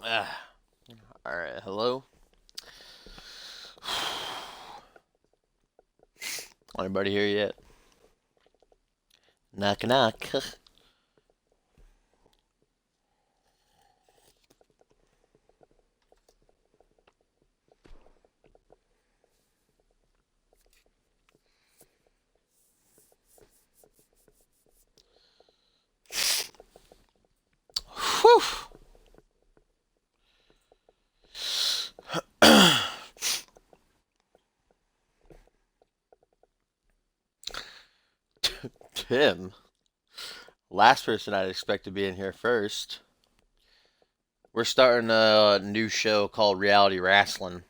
Alright, hello? Anybody here yet? Knock knock. Whew. Tim. Last person I'd expect to be in here first. We're starting a new show called Reality Wrasslin,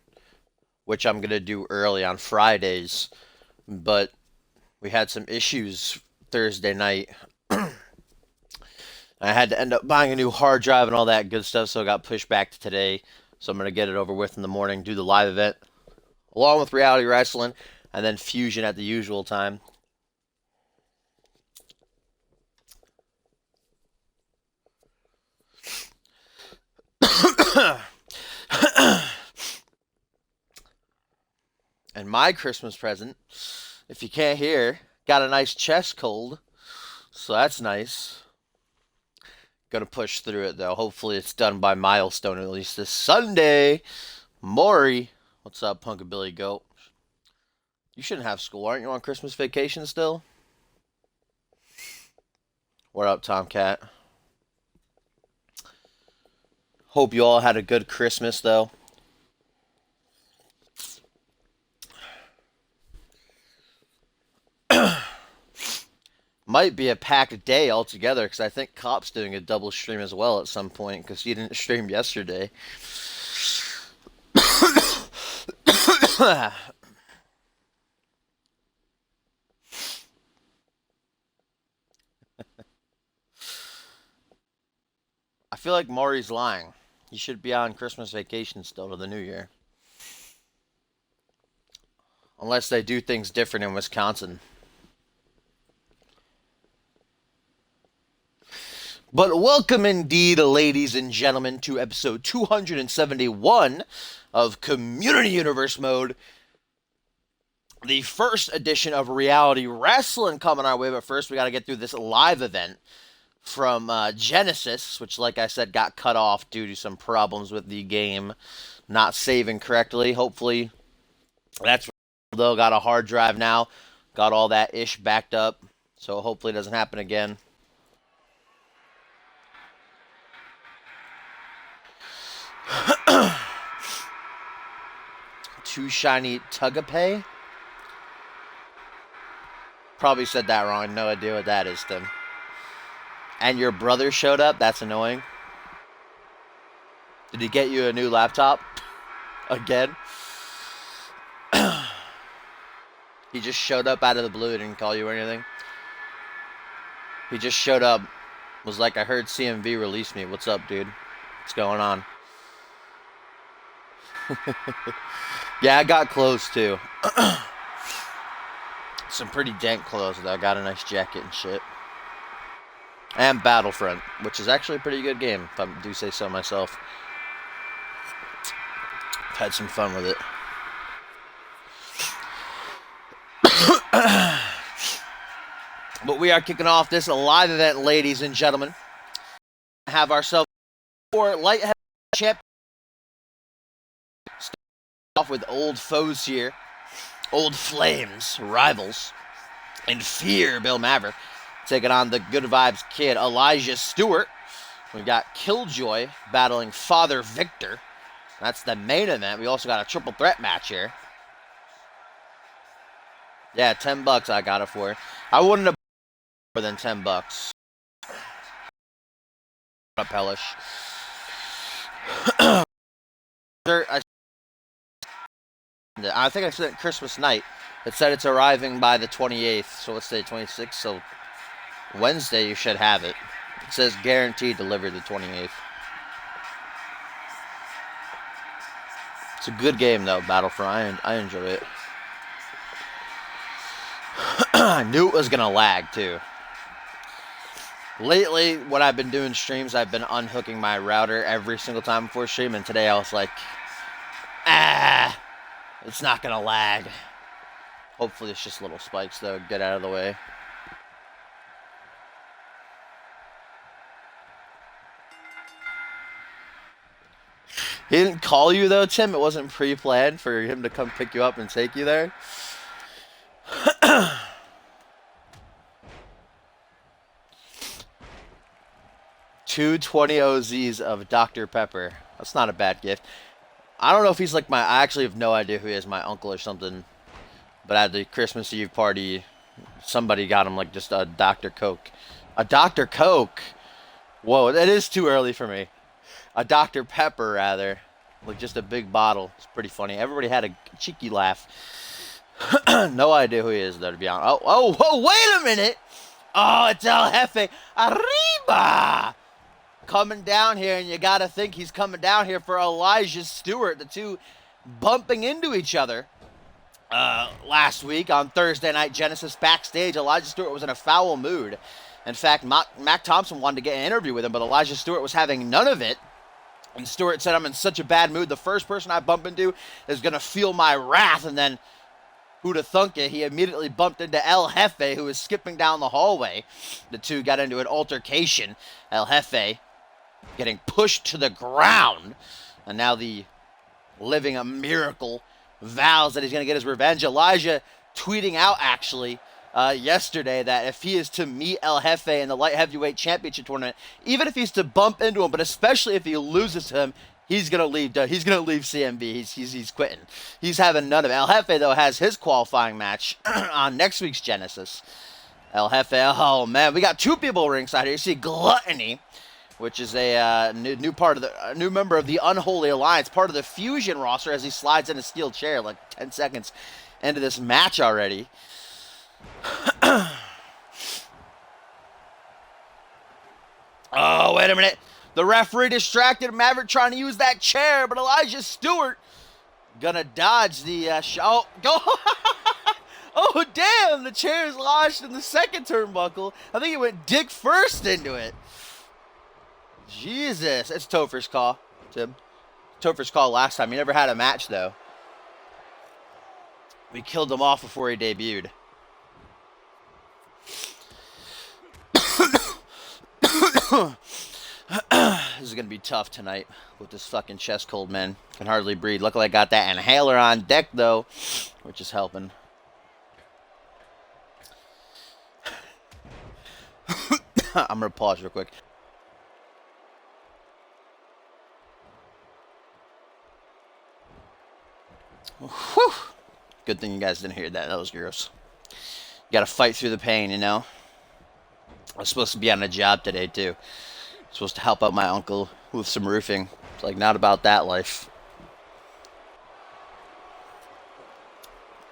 which I'm gonna do early on Fridays, but we had some issues Thursday night. I had to end up buying a new hard drive and all that good stuff, so it got pushed back to today. So I'm gonna get it over with in the morning, do the live event along with Reality Wrestling, and then Fusion at the usual time. And my Christmas present, if you can't hear, got a nice chest cold, so that's nice. Gonna push through it though. Hopefully it's done by milestone at least this Sunday. Maury, what's up, Punkabilly Goat? You shouldn't have school, aren't you on Christmas vacation still? What up, Tomcat? Hope you all had a good Christmas though. Might be a packed day altogether because I think Cop's doing a double stream as well at some point because he didn't stream yesterday. I feel like Maury's lying. He should be on Christmas vacation still to the new year. Unless they do things different in Wisconsin. But welcome indeed, ladies and gentlemen, to episode 271 of Community Universe Mode. The first edition of Reality Wrestling coming our way, but first we got to get through this live event from Genesis, which, like I said, got cut off due to some problems with the game not saving correctly. Hopefully, that's though. Got a hard drive now, got all that ish backed up, so hopefully it doesn't happen again. Too shiny Tugapay? Probably said that wrong. No idea what that is, Tim. And your brother showed up? That's annoying. Did he get you a new laptop? Again? He just showed up out of the blue, didn't call you or anything? He just showed up, was like, I heard CMV release me. What's up, dude? What's going on? Yeah, I got clothes too. Some pretty dank clothes though. I got a nice jacket and shit. And Battlefront, which is actually a pretty good game, if I do say so myself. I've had some fun with it. But we are kicking off this live event, ladies and gentlemen. Have ourselves for light heavy champ. Start off with old foes here. Old flames, rivals. And Fear, Bill Maverick. Taking on the Good Vibes Kid, Elijah Stewart. We've got Killjoy battling Father Victor. That's the main event. We also got a triple threat match here. Yeah, $10 I got it for. I wouldn't have more than $10. Up hellish. I think I said Christmas night. It said it's arriving by the 28th. So let's say 26th. So Wednesday you should have it. It says guaranteed delivery the 28th. It's a good game though, Battlefront. I enjoy it. I knew it was gonna lag too. Lately, when I've been doing streams, I've been unhooking my router every single time before stream, and today I was like, it's not gonna lag. Hopefully it's just little spikes, though. Get out of the way. He didn't call you, though, Tim? It wasn't pre-planned for him to come pick you up and take you there? 220 OZs of Dr. Pepper. That's not a bad gift. I don't know if he's like I actually have no idea who he is, my uncle or something. But at the Christmas Eve party, somebody got him like just a Dr. Coke. A Dr. Coke? Whoa, that is too early for me. A Dr. Pepper, rather. Like just a big bottle. It's pretty funny. Everybody had a cheeky laugh. No idea who he is, though, to be honest. Oh, wait a minute! Oh, it's El Jefe. Arriba! Coming down here, and you gotta think he's coming down here for Elijah Stewart. The two bumping into each other. Last week on Thursday Night Genesis backstage, Elijah Stewart was in a foul mood. In fact, Mac Thompson wanted to get an interview with him, but Elijah Stewart was having none of it. And Stewart said, I'm in such a bad mood. The first person I bump into is going to feel my wrath. And then, who'd have thunk it, he immediately bumped into El Jefe, who was skipping down the hallway. The two got into an altercation. El Jefe getting pushed to the ground. And now the living a miracle vows that he's going to get his revenge. Elijah tweeting out, actually, yesterday that if he is to meet El Jefe in the light heavyweight championship tournament, even if he's to bump into him, but especially if he loses to him, he's gonna leave. He's gonna leave CMV. He's quitting. He's having none of it. El Jefe, though, has his qualifying match on next week's Genesis. El Jefe. Oh man, we got two people ringside here. You see Gluttony, which is a new part of the new member of the Unholy Alliance, part of the Fusion roster, as he slides in a steel chair like 10 seconds into this match already. Oh, wait a minute. The referee distracted Maverick trying to use that chair, but Elijah Stewart gonna dodge the shot. Oh, go. Oh, damn. The chair is lodged in the second turnbuckle. I think it went dick first into it. Jesus. It's Topher's call, Tim. Topher's call last time. He never had a match, though. We killed him off before he debuted. This is going to be tough tonight with this fucking chest cold, man. Can hardly breathe. Luckily I got that inhaler on deck, though, which is helping. I'm going to pause real quick. Whew. Good thing you guys didn't hear that. That was gross. You got to fight through the pain, you know? I was supposed to be on a job today, too. Supposed to help out my uncle with some roofing. It's like, not about that life.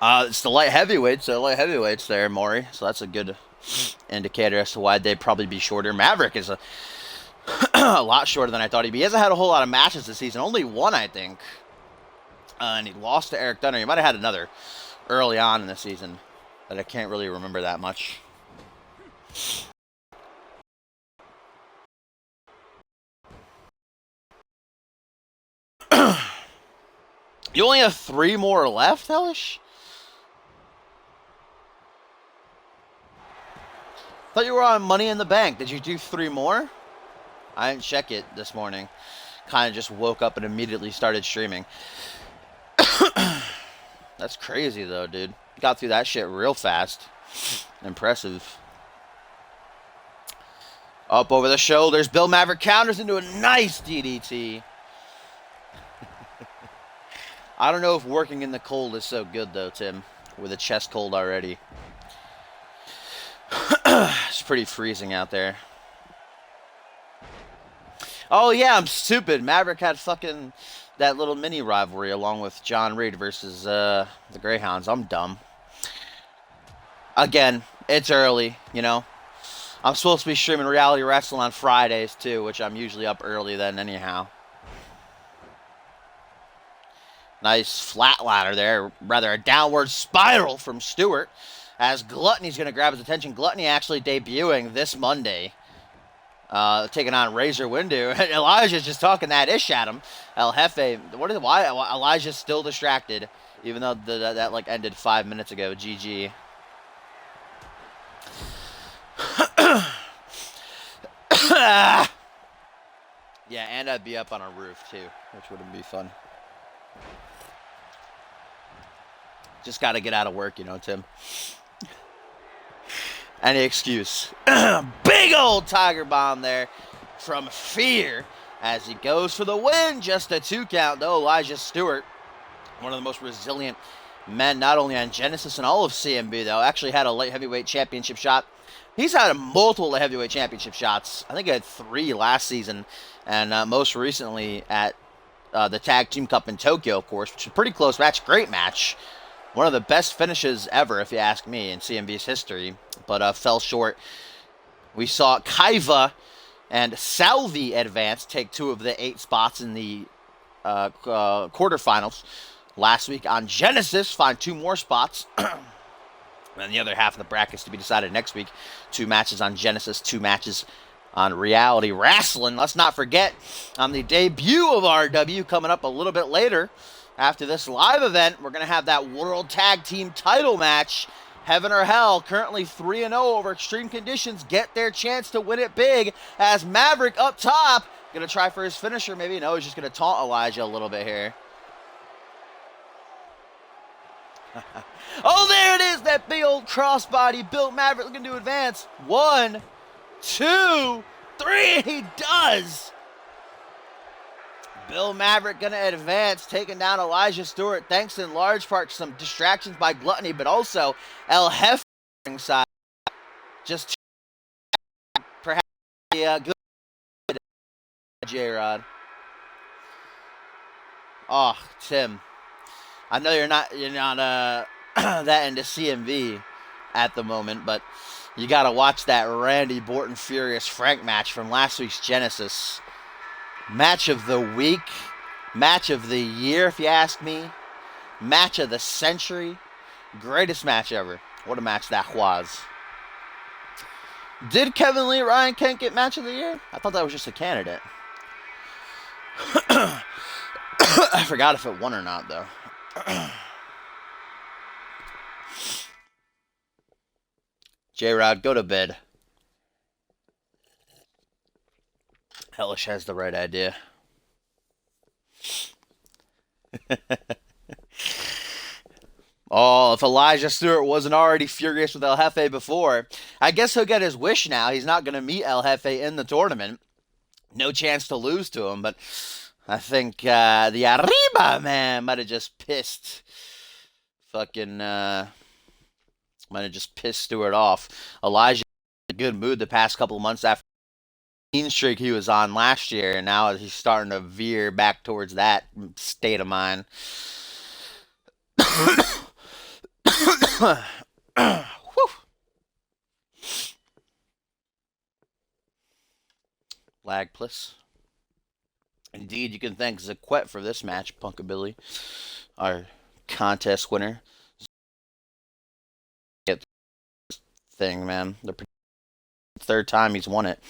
It's the light heavyweights. So light heavyweights there, Maury. So that's a good indicator as to why they'd probably be shorter. Maverick is a lot shorter than I thought he'd be. He hasn't had a whole lot of matches this season. Only one, I think. And he lost to Eric Dunner. He might have had another early on in the season, but I can't really remember that much. You only have 3 more left, Hellish? Thought you were on Money in the Bank. Did you do 3 more? I didn't check it this morning. Kind of just woke up and immediately started streaming. That's crazy, though, dude. Got through that shit real fast. Impressive. Up over the shoulders. Bill Maverick counters into a nice DDT. I don't know if working in the cold is so good, though, Tim. With a chest cold already. It's pretty freezing out there. Oh, yeah, I'm stupid. Maverick had fucking that little mini rivalry along with John Reed versus the Greyhounds. I'm dumb. Again, it's early, you know. I'm supposed to be streaming Reality Wrestling on Fridays, too, which I'm usually up early then anyhow. Nice flat ladder there. Rather a downward spiral from Stewart. As Gluttony's going to grab his attention. Gluttony actually debuting this Monday taking on Razor Windu. Elijah's just talking that ish at him. El Jefe, why Elijah's still distracted, even though that like ended 5 minutes ago. GG. Yeah, and I'd be up on a roof too, which wouldn't be fun. Just got to get out of work, you know, Tim. Any excuse. Big old Tiger Bomb there from Fear as he goes for the win. Just a 2 count, though. Elijah Stewart, one of the most resilient men, not only on Genesis and all of CMV, though. Actually had a light heavyweight championship shot. He's had multiple heavyweight championship shots. I think he had 3 last season, and most recently at the Tag Team Cup in Tokyo, of course, which was a pretty close match. Great match. One of the best finishes ever, if you ask me, in CMV's history, but fell short. We saw Kaiva and Salvi advance, take 2 of the 8 spots in the quarterfinals last week on Genesis, find 2 more spots. And the other half of the brackets to be decided next week. 2 matches on Genesis, 2 matches on Reality Wrasslin. Let's not forget, on the debut of RW coming up a little bit later, after this live event, we're going to have that World Tag Team title match. Heaven or Hell, currently 3-0 over Extreme Conditions, get their chance to win it big as Maverick up top, going to try for his finisher. Maybe, no, he's just going to taunt Elijah a little bit here. Oh, there it is, that big old crossbody. Bill Maverick looking to advance. 1, 2, 3, and he does. Bill Maverick going to advance, taking down Elijah Stewart, thanks in large part to some distractions by Gluttony, but also El Jefe side. Just perhaps a good J-Rod. Oh, Tim. I know you're not that into CMV at the moment, but you got to watch that Randy Orton Furious Frank match from last week's Genesis. Match of the week, match of the year, if you ask me, match of the century, greatest match ever. What a match that was. Did Kevin Lee Ryan Kent get match of the year? I thought that was just a candidate. I forgot if it won or not, though. J-Rod, go to bed. Hellish has the right idea. Oh, if Elijah Stewart wasn't already furious with El Jefe before, I guess he'll get his wish now. He's not going to meet El Jefe in the tournament. No chance to lose to him, but I think the Arriba man might have just pissed Stewart off. Elijah in a good mood the past couple of months after mean streak he was on last year, and now he's starting to veer back towards that state of mind. Lag plus. Indeed, you can thank Zaquette for this match, Punkabilly, our contest winner. Thing, man. The 3rd time he's won it.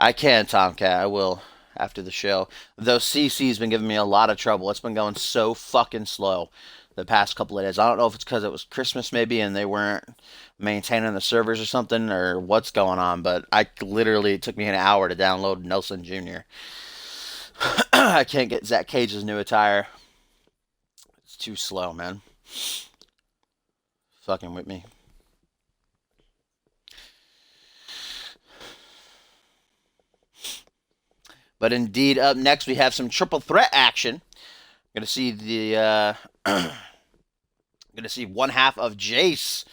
I can, Tomcat. I will after the show. Though CC's been giving me a lot of trouble. It's been going so fucking slow the past couple of days. I don't know if it's because it was Christmas maybe and they weren't maintaining the servers or something or what's going on, but it took me an hour to download Nelson Jr. I can't get Zach Cage's new attire. It's too slow, man. Fucking with me. But indeed, up next we have some triple threat action. Going to see one half of Jace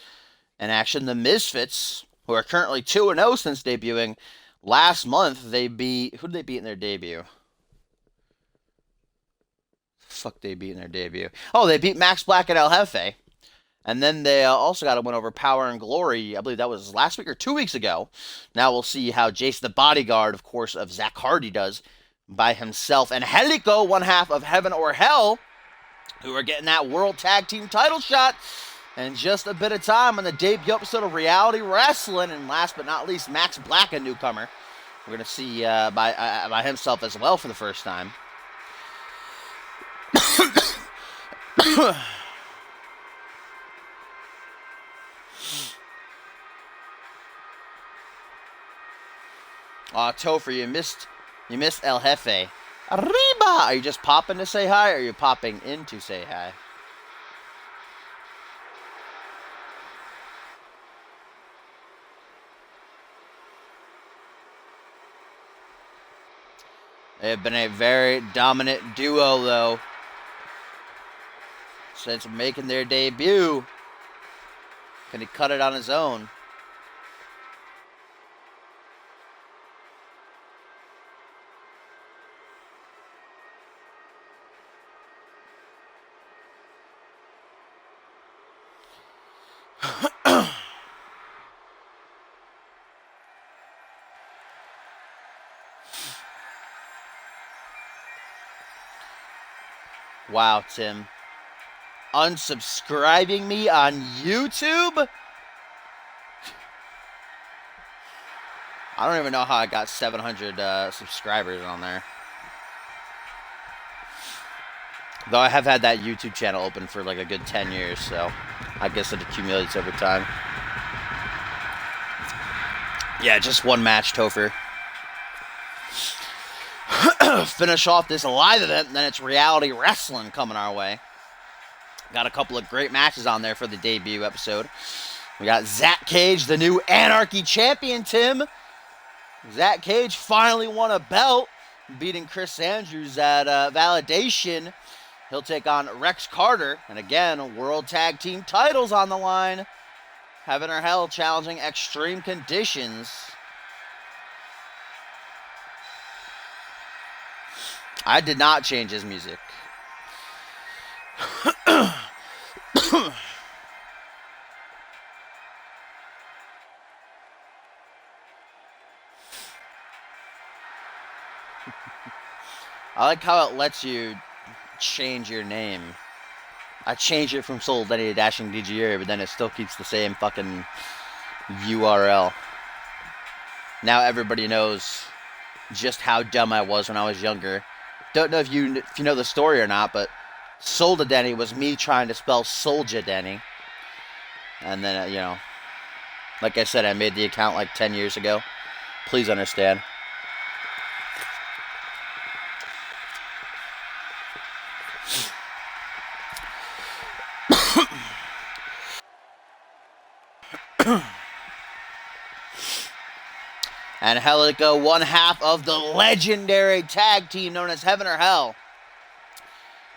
in action. The Misfits, who are currently 2-0 since debuting. Last month who did they beat in their debut? Fuck, they beat in their debut. Oh, they beat Max Black and El Jefe. And then they also got a win over Power and Glory. I believe that was last week or 2 weeks ago. Now we'll see how Jace, the bodyguard, of course, of Zach Hardy does by himself. And Helico, one half of Heaven or Hell, who are getting that World Tag Team title shot. And just a bit of time on the debut episode of Reality Wrestling. And last but not least, Max Black, a newcomer. We're going to see by himself as well for the first time. Aw, Topher, you missed El Jefe. Arriba! Are you just popping to say hi, or are you popping in to say hi? They've been a very dominant duo, though, since making their debut. Can he cut it on his own? Wow, Tim. Unsubscribing me on YouTube? I don't even know how I got 700 subscribers on there. Though I have had that YouTube channel open for like a good 10 years, so I guess it accumulates over time. Yeah, just one match, Topher. Finish off this live event, and then it's Reality Wrestling coming our way. Got a couple of great matches on there for the debut episode. We got Zach Cage, the new Anarchy champion, Tim. Zach Cage finally won a belt, beating Chris Andrews at Validation. He'll take on Rex Carter, and again, World Tag Team titles on the line. Heaven or Hell challenging Extreme Conditions. I did not change his music. I like how it lets you change your name. I changed it from Soul Denny to Dashing DGR, but then it still keeps the same fucking URL. Now everybody knows just how dumb I was when I was younger. Don't know if you know the story or not, but Solda Denny was me trying to spell Soldier Denny. And then, you know, like I said, I made the account like 10 years ago. Please understand. And Helica, one half of the legendary tag team known as Heaven or Hell,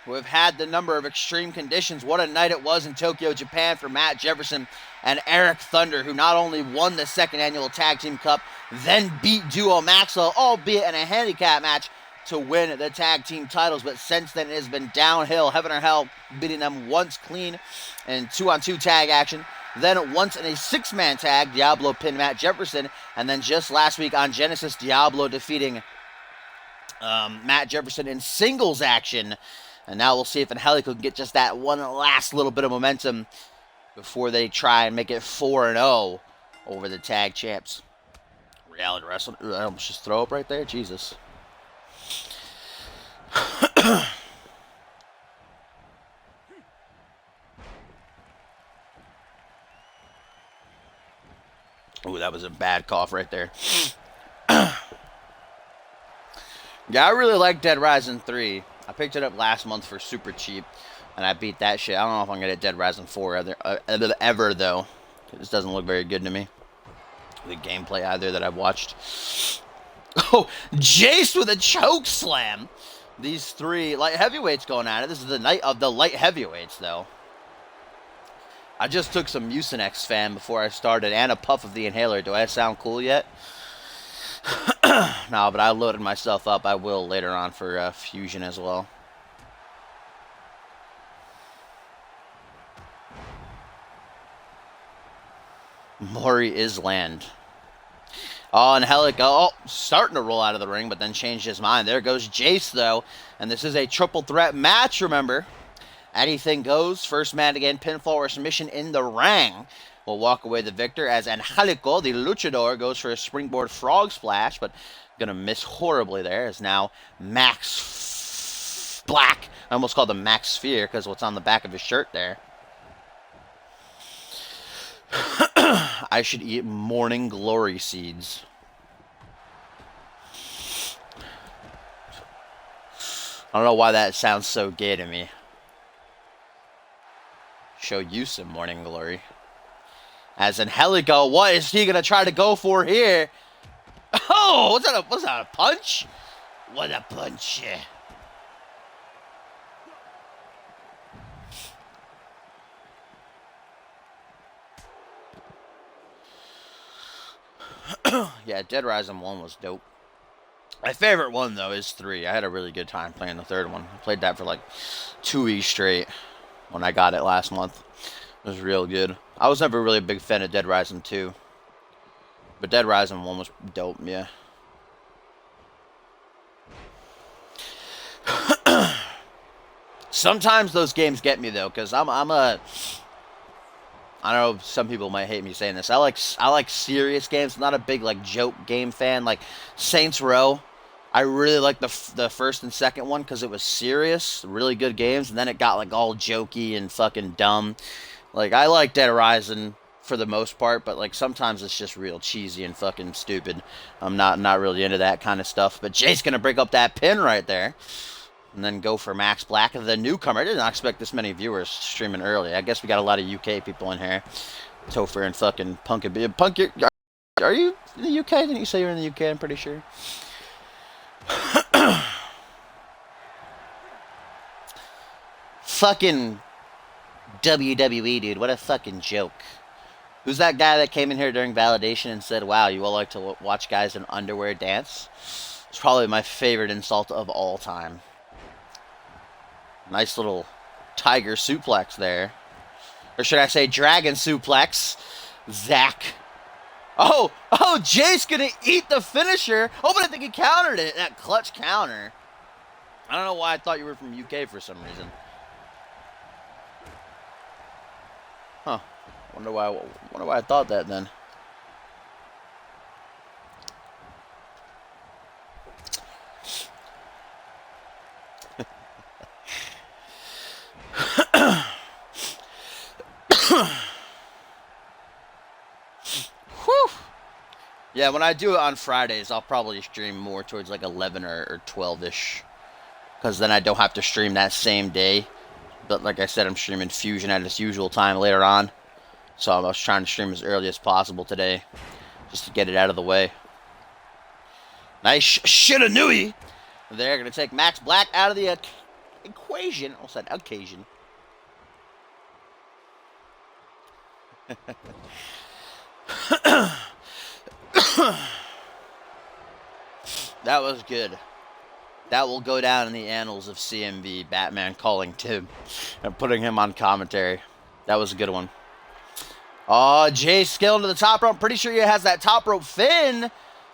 who have had the number of Extreme Conditions. What a night it was in Tokyo, Japan for Matt Jefferson and Eric Thunder, who not only won the second annual Tag Team Cup, then beat Duo Maxwell, albeit in a handicap match, to win the tag team titles. But since then, it has been downhill. Heaven or Hell beating them once clean in 2-on-2 tag action. Then once in a 6-man tag, Diablo pinned Matt Jefferson. And then just last week on Genesis, Diablo defeating Matt Jefferson in singles action. And now we'll see if Angelico can get just that one last little bit of momentum before they try and make it 4-0 over the tag champs. Reality Wrestling. Ooh, I almost just throw up right there. Jesus. Ooh, that was a bad cough right there. Yeah, I really like Dead Rising 3. I picked it up last month for super cheap, and I beat that shit. I don't know if I'm going to get Dead Rising 4 ever, though. This doesn't look very good to me. The gameplay either that I've watched. Oh, Jace with a choke slam. These three light heavyweights going at it. This is the night of the light heavyweights, though. I just took some Mucinex fan before I started and a puff of the inhaler. Do I sound cool yet? No, but I loaded myself up. I will later on for Fusion as well. Maury Island. Oh, and Helica, oh, starting to roll out of the ring, but then changed his mind. There goes Jace, though. And this is a triple threat match, remember. Anything goes. First man to get pinfall or submission in the ring will walk away the victor, as Angelico, the luchador, goes for a springboard frog splash, but gonna miss horribly there, as now Max Black, I almost called him Max Sphere because what's on the back of his shirt there. I should eat morning glory seeds. I don't know why that sounds so gay to me. Show you some morning glory. As Angelico, what is he gonna try to go for here? Oh, was that a punch? What a punch! Yeah, Dead Rising 1 was dope. My favorite one, though, is 3. I had a really good time playing the third one. I played that for like 2 weeks straight when I got it last month. It was real good. I was never really a big fan of Dead Rising 2. But Dead Rising 1 was dope, yeah. Sometimes those games get me, though, because I'm a... I don't know, some people might hate me saying this. I like serious games. I'm not a big, like, joke game fan. Like, Saints Row, I really liked the first and second one because it was serious, really good games, and then it got, like, all jokey and fucking dumb. Like, I like Dead Rising for the most part, but, like, sometimes it's just real cheesy and fucking stupid. I'm not really into that kind of stuff. But Jay's gonna break up that pin right there. And then go for Max Black, the newcomer. I did not expect this many viewers streaming early. I guess we got a lot of UK people in here. Topher and fucking Punk. Punk, are you in the UK? Didn't you say you're in the UK? I'm pretty sure. Fucking WWE, dude. What a fucking joke. Who's that guy that came in here during validation and said, wow, you all like to watch guys in underwear dance? It's probably my favorite insult of all time. Nice little tiger suplex there. Or should I say dragon suplex? Zach. Oh, Jay's gonna eat the finisher. Oh, but I think he countered it. That clutch counter. I don't know why I thought you were from UK for some reason. Huh. Wonder why I thought that then. Whew. Yeah, when I do it on Fridays, I'll probably stream more towards like 11 or 12-ish. Because then I don't have to stream that same day. But like I said, I'm streaming Fusion at its usual time later on. So I was trying to stream as early as possible today. Just to get it out of the way. Nice Shiranui. They're going to take Max Black out of the equation. I almost said occasion. That was good. That will go down in the annals of CMV. Batman calling Tim and putting him on commentary. That was a good one. Oh, Jay scaling to the top rope. Pretty sure he has that top rope Finn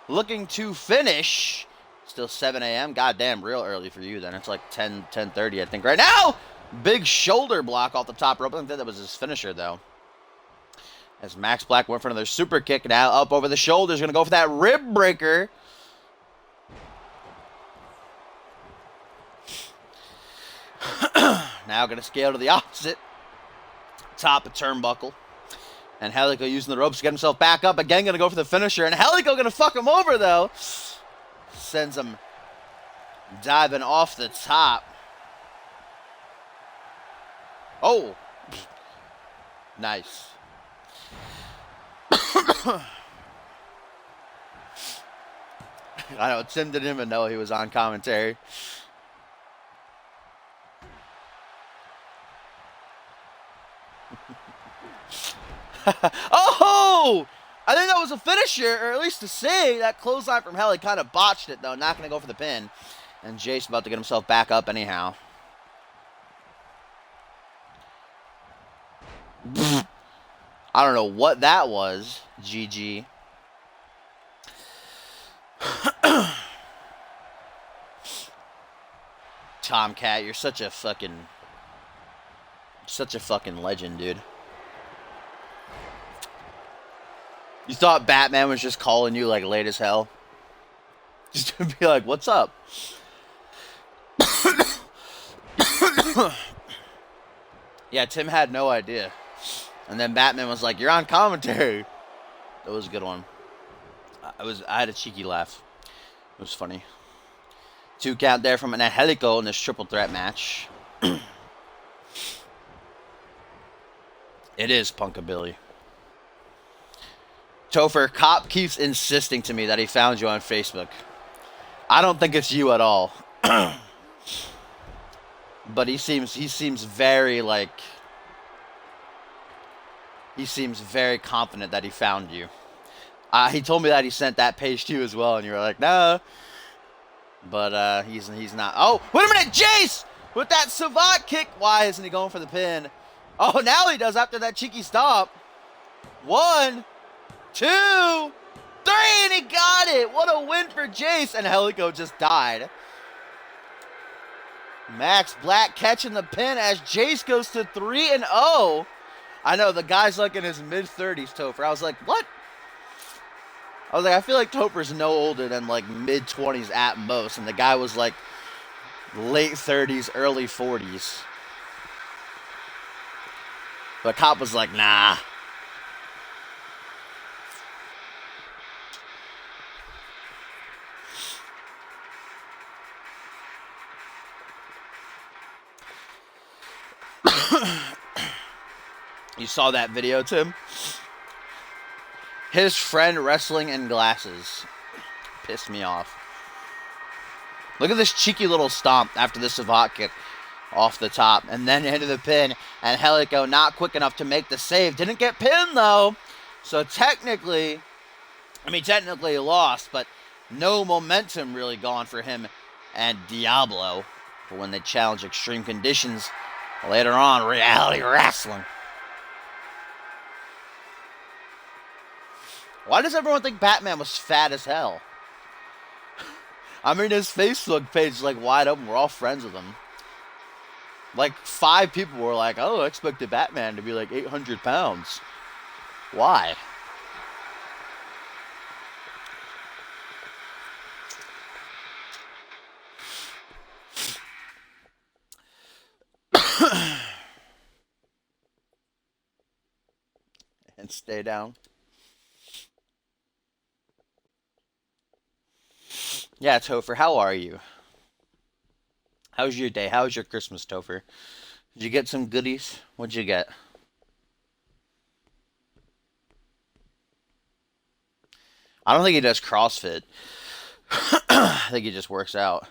looking to finish. Still 7 a.m. Goddamn, real early for you then. It's like 10:30, I think, right now. Big shoulder block off the top rope. I think that was his finisher, though. As Max Black went for another super kick. Now up over the shoulders. Going to go for that rib breaker. Now going to scale to the opposite. Top of turnbuckle. And Helico using the ropes to get himself back up. Again, going to go for the finisher. And Helico going to fuck him over, though. Sends him diving off the top. Oh. Nice. I know, Tim didn't even know he was on commentary. Oh! I think that was a finisher, or at least to say. That clothesline from hell, he kind of botched it, though. Not going to go for the pin. And Jace about to get himself back up anyhow. I don't know what that was. GG. Tomcat, you're such a fucking Such a fucking legend, dude. You thought Batman was just calling you like late as hell? Just to be like, what's up? Yeah, Tim had no idea. And then Batman was like, you're on commentary. That was a good one. I had a cheeky laugh. It was funny. 2 count there from an Angelico in this triple threat match. It is Punkabilly. Topher, Cop keeps insisting to me that he found you on Facebook. I don't think it's you at all. But he seems very like he seems very confident that he found you. He told me that he sent that page to you as well, and you were like, nah. But he's not. Oh, wait a minute, Jace with that savant kick. Why isn't he going for the pin? Oh, now he does after that cheeky stop. 1, 2, 3, and he got it. What a win for Jace, and Helico just died. Max Black catching the pin as Jace goes to 3-0. I know, the guy's like in his mid-30s, Topher. I was like, what? I was like, I feel like Topher's no older than like mid-20s at most. And the guy was like late 30s, early 40s. But Cop was like, nah. You saw that video, Tim? His friend wrestling in glasses. Pissed me off. Look at this cheeky little stomp after the savant kick off the top. And then into the pin. And Helico not quick enough to make the save. Didn't get pinned, though. So technically lost. But no momentum really gone for him and Diablo. For when they challenge extreme conditions later on. Reality Wrasslin. Why does everyone think Batman was fat as hell? I mean, his Facebook page is like wide open. We're all friends with him. Like 5 people were like, oh, I expected Batman to be like 800 pounds. Why? And stay down. Yeah, Topher, how are you? How's your day? How's your Christmas, Topher? Did you get some goodies? What'd you get? I don't think he does CrossFit. I think he just works out.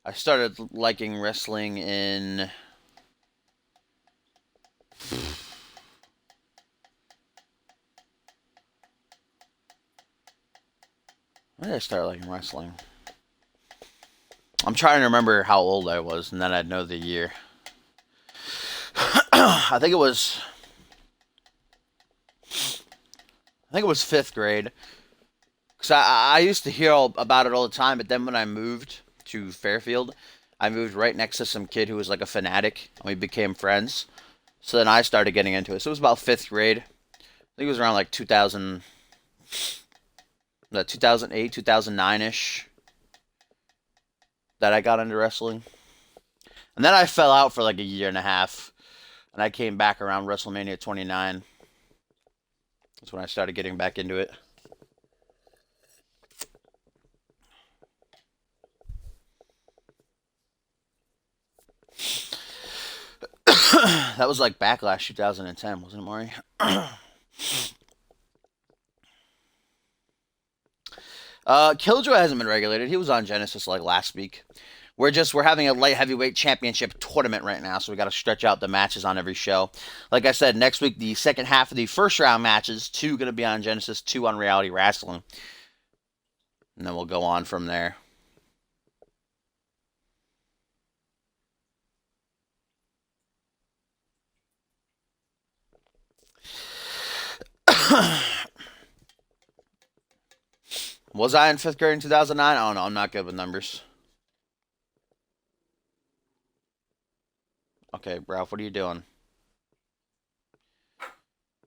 I started liking wrestling in... When did I start liking wrestling? I'm trying to remember how old I was, and then I'd know the year. I think it was 5th grade. Because I used to hear about it all the time, but then when I moved to Fairfield, I moved right next to some kid who was like a fanatic, and we became friends. So then I started getting into it. So it was about 5th grade. I think it was around like 2008, 2009-ish that I got into wrestling. And then I fell out for like a year and a half. And I came back around WrestleMania 29. That's when I started getting back into it. That was like Backlash 2010, wasn't it, Maury? Killjoy hasn't been regulated. He was on Genesis like last week. We're having a light heavyweight championship tournament right now, so we got to stretch out the matches on every show. Like I said, next week the second half of the first round matches, 2 going to be on Genesis, 2 on Reality Wrasslin, and then we'll go on from there. Was I in 5th grade in 2009? I don't know. I'm not good with numbers. Okay, Ralph, what are you doing?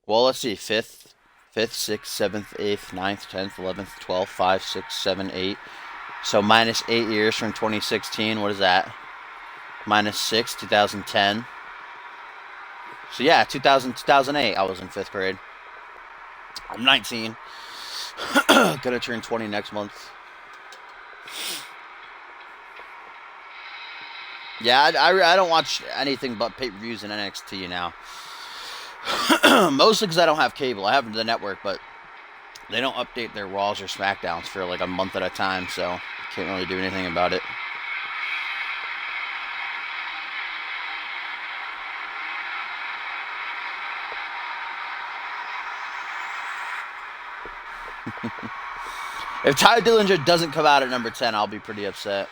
Well, let's see. 5th, 6th, 7th, 8th, 9th, 10th, 11th, 12th, 5, 6, 7, 8. So minus 8 years from 2016. What is that? Minus 6, 2010. So yeah, 2008, I was in 5th grade. I'm 19. Gonna turn 20 next month. Yeah, I don't watch anything but pay-per-views and NXT now. Mostly because I don't have cable. I have the network, but they don't update their Raws or SmackDowns for like a month at a time, so can't really do anything about it. If Ty Dillinger doesn't come out at number 10, I'll be pretty upset.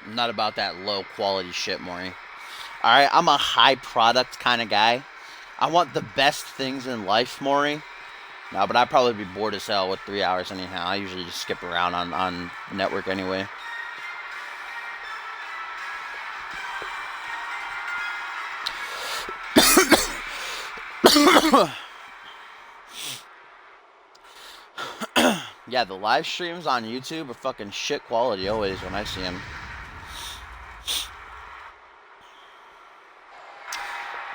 I'm not about that low quality shit, Maury. Alright, I'm a high product kind of guy. I want the best things in life, Maury. No, but I'd probably be bored as hell with 3 hours anyhow. I usually just skip around on network anyway. Yeah, the live streams on YouTube are fucking shit quality always when I see them.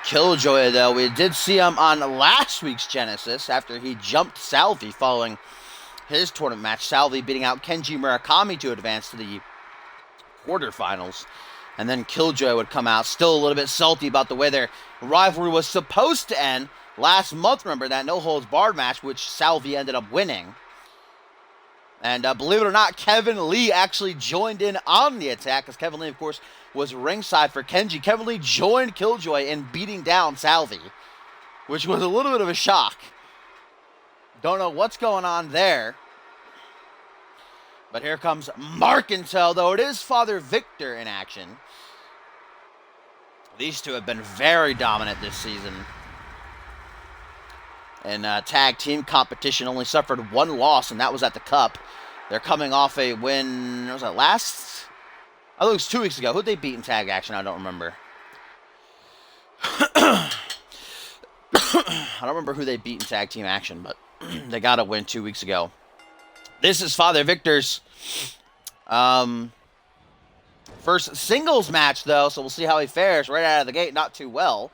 Killjoy, though, we did see him on last week's Genesis after he jumped Salvi following his tournament match. Salvi beating out Kenji Murakami to advance to the quarterfinals. And then Killjoy would come out still a little bit salty about the way their rivalry was supposed to end last month. Remember that no-holds-barred match, which Salvi ended up winning. And believe it or not, Kevin Lee actually joined in on the attack, because Kevin Lee, of course, was ringside for Kenji. Kevin Lee joined Killjoy in beating down Salvi, which was a little bit of a shock. Don't know what's going on there. But here comes Markintel, though it is Father Victor in action. These two have been very dominant this season. And tag team competition only suffered one loss, and that was at the Cup. They're coming off a win. Was that last? I think it was 2 weeks ago. Who'd they beat in tag action? I don't remember. I don't remember who they beat in tag team action, but they got a win 2 weeks ago. This is Father Victor's first singles match, though, so we'll see how he fares right out of the gate. Not too well.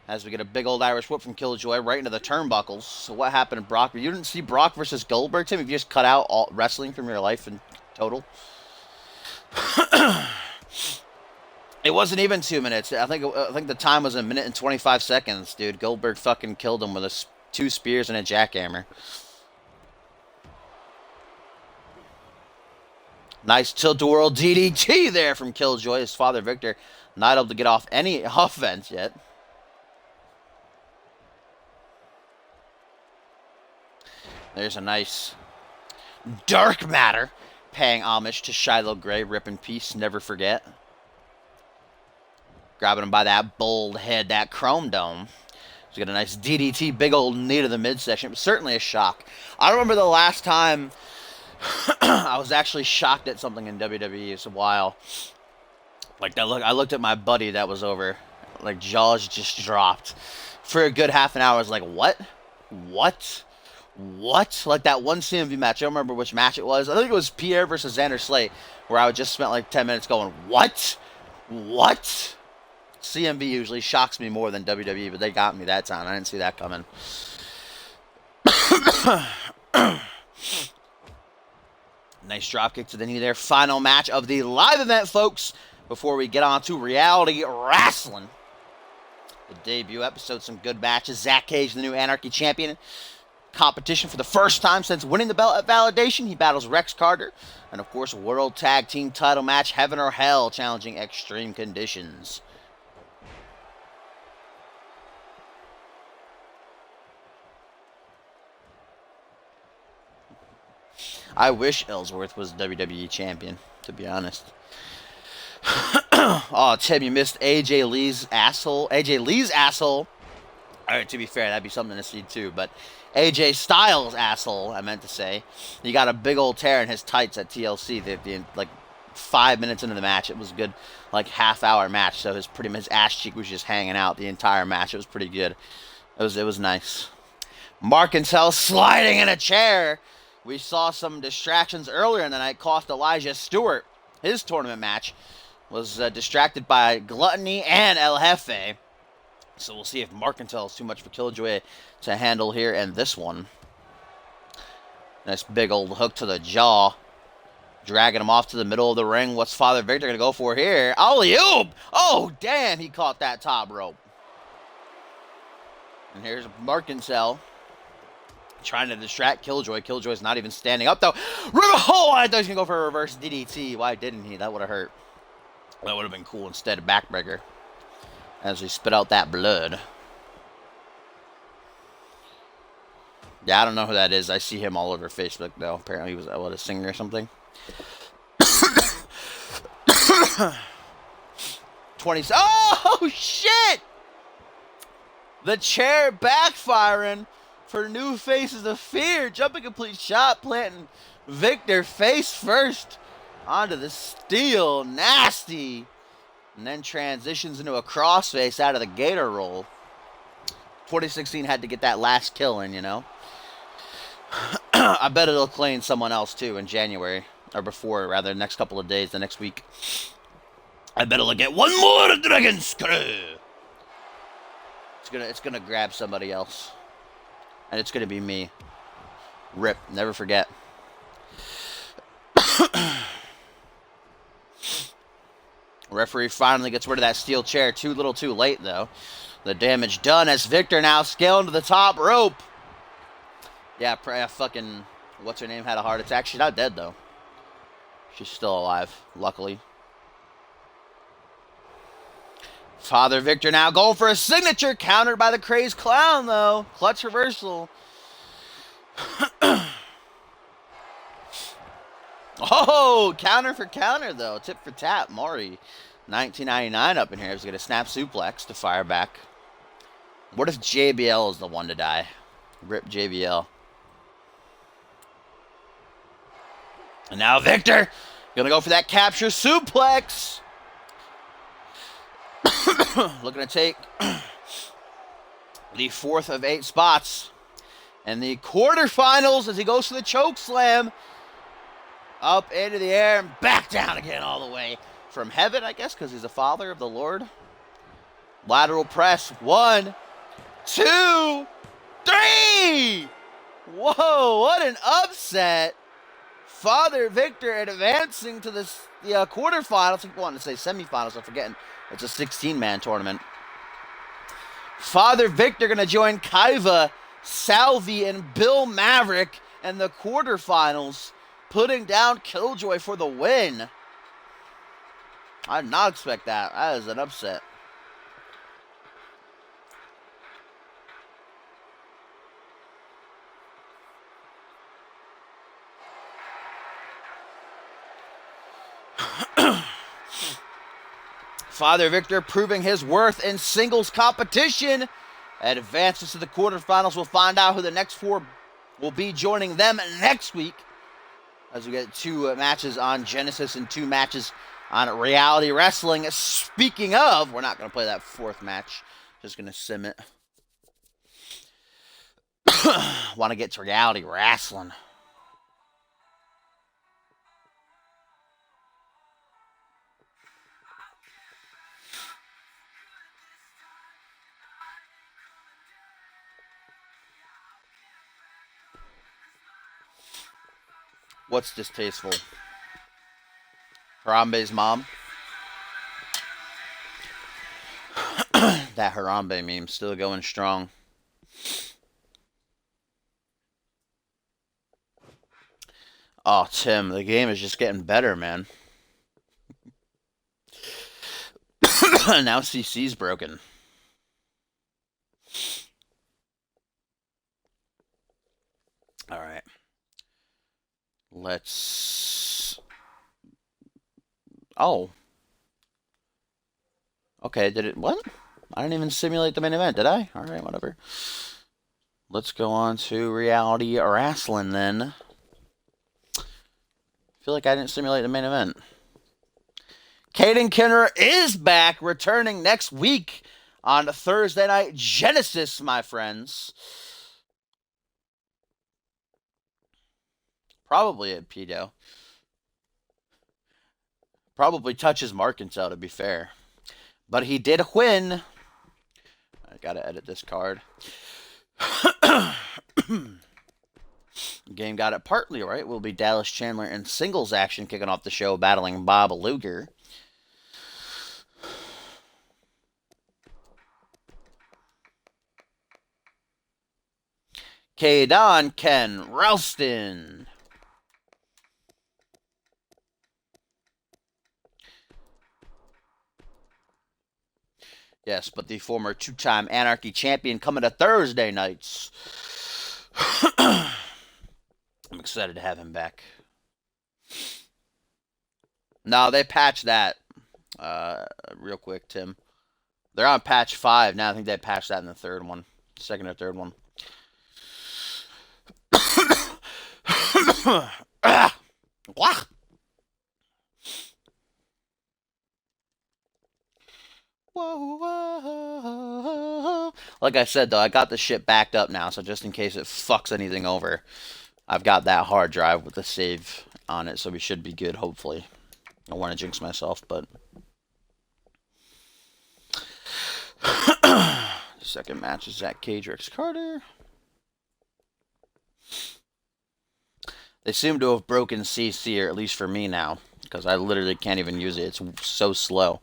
As we get a big old Irish whip from Killjoy right into the turnbuckles. So what happened to Brock? You didn't see Brock versus Goldberg, Tim? Have you just cut out all wrestling from your life in total? It wasn't even 2 minutes. I think the time was 1 minute and 25 seconds, dude. Goldberg fucking killed him with 2 spears and a jackhammer. Nice tilt-a-whirl DDT there from Killjoy. His Father Victor not able to get off any offense yet. There's a nice Dark Matter paying homage to Shiloh Gray. Rip in peace, never forget. Grabbing him by that bold head, that chrome dome. He's got a nice DDT, big old knee to the midsection. It was certainly a shock. I remember the last time I was actually shocked at something in WWE. It's a while. Like that look, I looked at my buddy that was over. Like jaws just dropped. For a good half an hour, I was like, what? What? What? Like that one CMV match. I don't remember which match it was. I think it was Pierre versus Xander Slate, where I just spent like 10 minutes going, what? What? CMV usually shocks me more than WWE, but they got me that time. I didn't see that coming. Nice dropkick to the knee there. Final match of the live event, folks, before we get on to Reality Wrasslin. The debut episode, some good matches. Zach Cage, the new Anarchy champion. Competition for the first time since winning the belt at Validation. He battles Rex Carter. And, of course, World Tag Team title match, Heaven or Hell, challenging Extreme Conditions. I wish Ellsworth was WWE champion, to be honest. Oh, Tim, you missed AJ Lee's asshole. AJ Lee's asshole. All right, to be fair, that'd be something to see too. But AJ Styles' asshole, I meant to say, he got a big old tear in his tights at TLC. Like 5 minutes into the match, it was a good like half-hour match. So his ass cheek was just hanging out the entire match. It was pretty good. It was nice. Markintel sliding in a chair. We saw some distractions earlier in the night. Cost Elijah Stewart his tournament match. Was distracted by Gluttony and El Jefe. So we'll see if Markintel is too much for Killjoy to handle here in this one. Nice big old hook to the jaw. Dragging him off to the middle of the ring. What's Father Victor going to go for here? Alley-oop! Oh, damn, he caught that top rope. And here's Markintel trying to distract Killjoy. Killjoy's not even standing up, though. Oh, I thought he was going to go for a reverse DDT. Why didn't he? That would have hurt. That would have been cool instead of backbreaker. As he spit out that blood. Yeah, I don't know who that is. I see him all over Facebook, though. Apparently he was, a singer or something. 20. Oh, shit! The chair backfiring for New Faces of Fear. Jumping complete shot, planting Victor face first onto the steel. Nasty. And then transitions into a crossface out of the Gator roll. 2016 had to get that last kill in, you know. I bet it'll claim someone else, too, in January. Or before, rather, next couple of days, the next week. I bet it'll get one more Dragon Screw. It's gonna grab somebody else. And it's gonna be me. Rip. Never forget. Referee finally gets rid of that steel chair. Too little too late, though. The damage done as Victor now scaling to the top rope. Yeah, fucking... What's her name? Had a heart attack. She's not dead, though. She's still alive, luckily. Father Victor now going for a signature. Countered by the Crazed Clown, though. Clutch reversal. Oh, counter for counter, though. Tip for tap. Maury, 1999 up in here. He's going to snap suplex to fire back. What if JBL is the one to die? Rip JBL. And now Victor going to go for that capture suplex. Looking to take the 4th of 8 spots. And the quarterfinals as he goes to the choke slam. Up into the air and back down again all the way. From heaven, I guess, because he's a father of the Lord. Lateral press. 1, 2, 3. Whoa, what an upset. Father Victor advancing to the quarterfinals. I wanted to say semifinals. I'm forgetting. It's a 16-man tournament. Father Victor going to join Kaiva, Salvi, and Bill Maverick in the quarterfinals. Putting down Killjoy for the win. I did not expect that. That is an upset. Father Victor proving his worth in singles competition. Advances to the quarterfinals. We'll find out who the next 4 will be joining them next week. As we get 2 matches on Genesis and 2 matches on Reality Wrestling. Speaking of, we're not going to play that 4th match. Just going to sim it. Want to get to Reality Wrestling. What's distasteful? Harambe's mom? That Harambe meme still going strong. Oh, Tim, the game is just getting better, man. Now CC's broken. All right. Let's... Oh. Okay, did it... What? I didn't even simulate the main event, did I? Alright, whatever. Let's go on to Reality Wrasslin then. I feel like I didn't simulate the main event. Caden Kinner is back, returning next week on Thursday Night Genesis, my friends. Probably at Pedo. Probably touches Markintel, to be fair. But he did win. I gotta edit this card. Game got it partly right. Will be Dallas Chandler in singles action kicking off the show, battling Bob Luger. K-Don Ken Ralston. Yes, but the former two-time Anarchy champion coming to Thursday nights. I'm excited to have him back. No, they patched that real quick, Tim. They're on patch 5 now. I think they patched that in the third one. Second or third one. Whoa, whoa. Like I said, though, I got the shit backed up now, so just in case it fucks anything over, I've got that hard drive with the save on it, so we should be good, hopefully. I don't want to jinx myself, but... Second match is Zach Cage, Rex Carter. They seem to have broken CC, or at least for me now, because I literally can't even use it. It's so slow.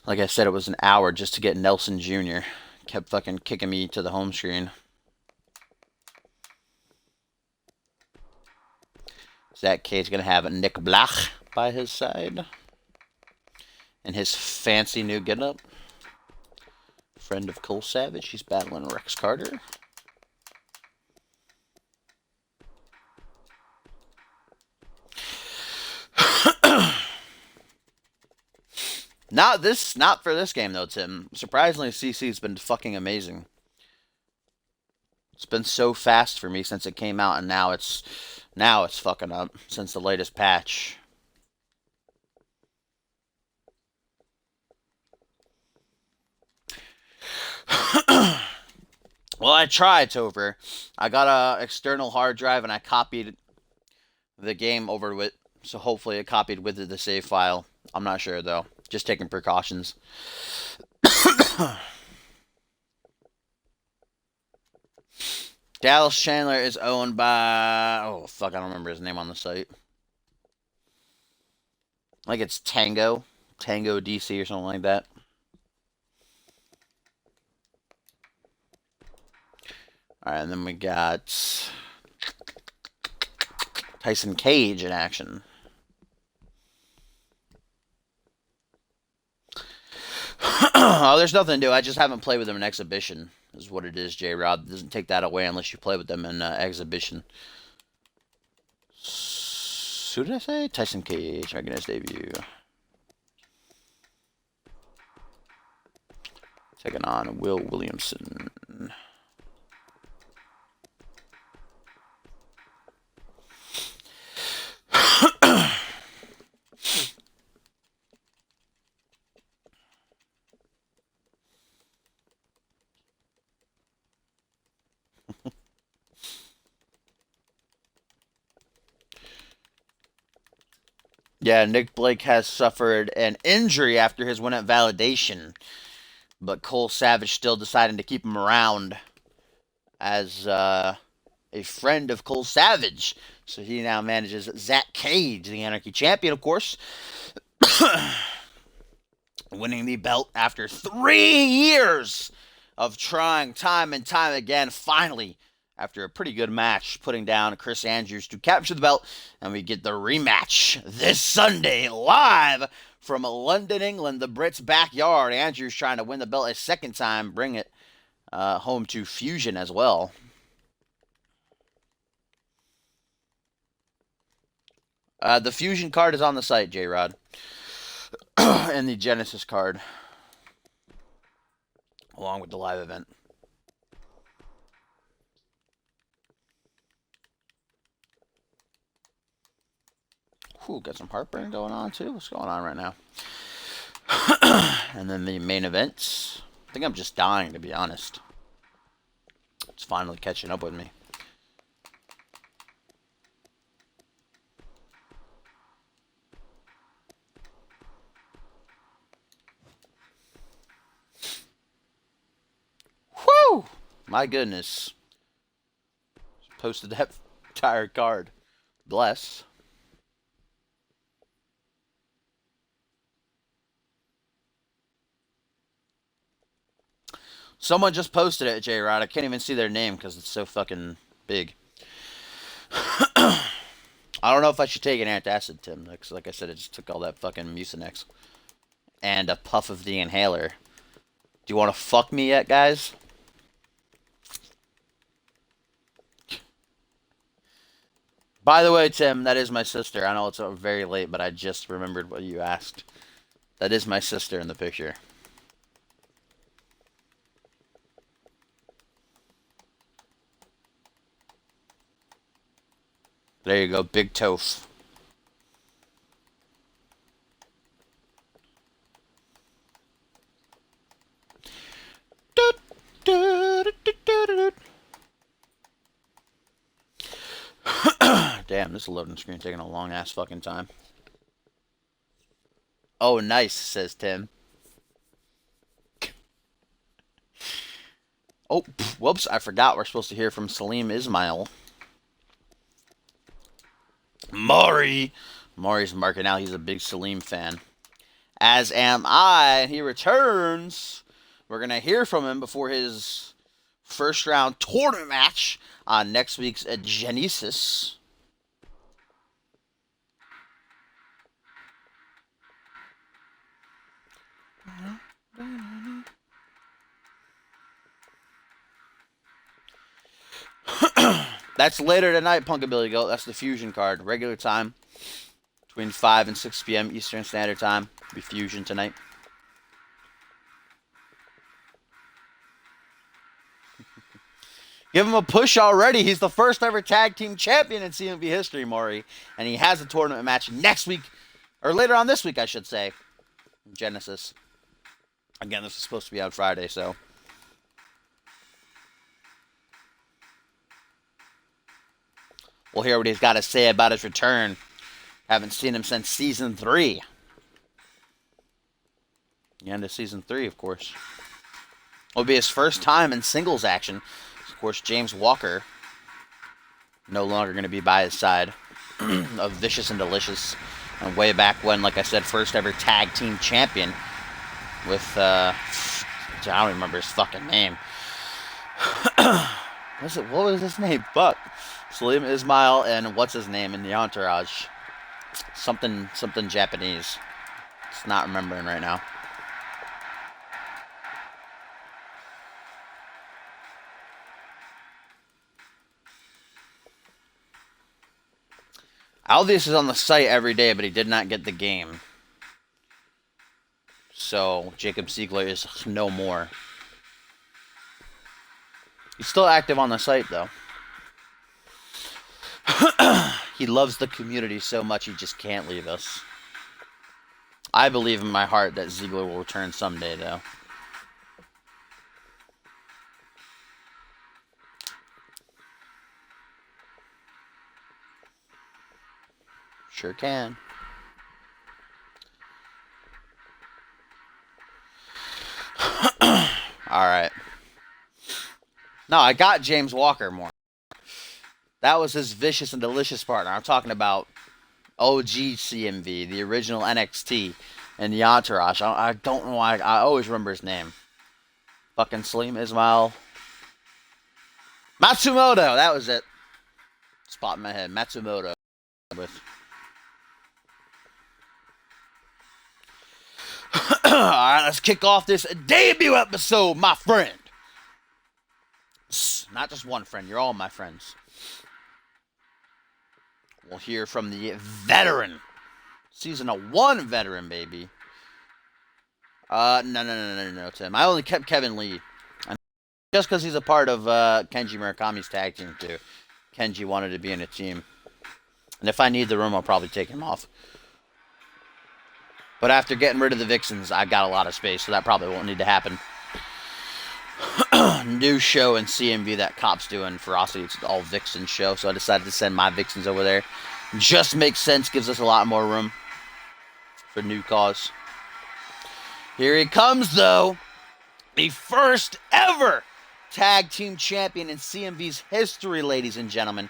Like I said, it was an hour just to get Nelson Jr. Kept fucking kicking me to the home screen. Zach Cage going to have Nick Blach by his side. And his fancy new getup. Friend of Cole Savage. He's battling Rex Carter. Not for this game though, Tim. Surprisingly, CC's been fucking amazing. It's been so fast for me since it came out, and now it's fucking up since the latest patch. Well, I tried, Tover. I got a external hard drive and I copied the game over with, so hopefully it copied with it the save file. I'm not sure though. Just taking precautions. Dallas Chandler is owned by... Oh, fuck, I don't remember his name on the site. Like it's Tango. Tango DC or something like that. Alright, and then we got... Tyson Cage in action. Oh, there's nothing to do. I just haven't played with them in exhibition, is what it is, J-Rod. It doesn't take that away unless you play with them in exhibition. Who did I say? Tyson Cage making his debut. Taking on Will Williamson. Yeah, Nick Blake has suffered an injury after his win at Validation, but Cole Savage still deciding to keep him around as a friend of Cole Savage. So he now manages Zach Cage, the Anarchy champion, of course, winning the belt after 3 years of trying time and time again, finally, after a pretty good match, putting down Chris Andrews to capture the belt, and we get the rematch this Sunday, live from London, England, the Brits' backyard. Andrews trying to win the belt a second time, bring it home to Fusion as well. The Fusion card is on the site, J-Rod. And the Genesis card. Along with the live event. Whew, got some heartburn going on too. What's going on right now? And then the main events. I think I'm just dying, to be honest. It's finally catching up with me. Whew! My goodness. Posted that entire card. Bless. Someone just posted it, J-Rod. I can't even see their name because it's so fucking big. I don't know if I should take an antacid, Tim, because like I said, I just took all that fucking Mucinex. And a puff of the inhaler. Do you want to fuck me yet, guys? By the way, Tim, that is my sister. I know it's very late, but I just remembered what you asked. That is my sister in the picture. There you go, Big Toph. Damn, this loading screen taking a long ass fucking time. Oh, nice, says Tim. Oh, whoops, I forgot we're supposed to hear from Salim Ismail. Maury's marking out. He's a big Salim fan. As am I. He returns. We're going to hear from him before his first round tournament match on next week's Genesis. That's later tonight, Punkabilly Goat. That's the Fusion card. Regular time. Between 5 and 6 p.m. Eastern Standard Time. It'll be Fusion tonight. Give him a push already. He's the first ever tag team champion in CMV history, Maury. And he has a tournament match next week. Or later on this week, I should say. Genesis. Again, this is supposed to be out Friday, so... We'll hear what he's got to say about his return. Haven't seen him since Season 3. The end of Season 3, of course. Will be his first time in singles action. Of course, James Walker no longer going to be by his side of Vicious and Delicious. And way back when, like I said, first ever tag team champion with, I don't remember his fucking name. What was his name? Fuck. Salim Ismail and what's his name in the entourage? Something Japanese. It's not remembering right now. Alvius is on the site every day, but he did not get the game. So Jacob Siegler is no more. He's still active on the site, though. He loves the community so much he just can't leave us. I believe in my heart that Ziegler will return someday, though. Sure can. Alright. No, I got James Walker more. That was his Vicious and Delicious partner. I'm talking about OG CMV, the original NXT, and the entourage. I don't know why. I always remember his name. Fucking Salim Ismail. Matsumoto. That was it. Spot in my head. Matsumoto. With. Alright, let's kick off this debut episode, my friend. Not just one friend. You're all my friends. We'll hear from the veteran. Season 1 veteran, baby. No, Tim. I only kept Kevin Lee. Just because he's a part of Kenji Murakami's tag team, too. Kenji wanted to be in a team. And if I need the room, I'll probably take him off. But after getting rid of the Vixens, I got a lot of space, so that probably won't need to happen. New show in CMV that Cop's doing for Wrasslin. It's all Vixen show, so I decided to send my Vixens over there. Just makes sense, gives us a lot more room for new cause. Here he comes, though. The first ever tag team champion in CMV's history, ladies and gentlemen.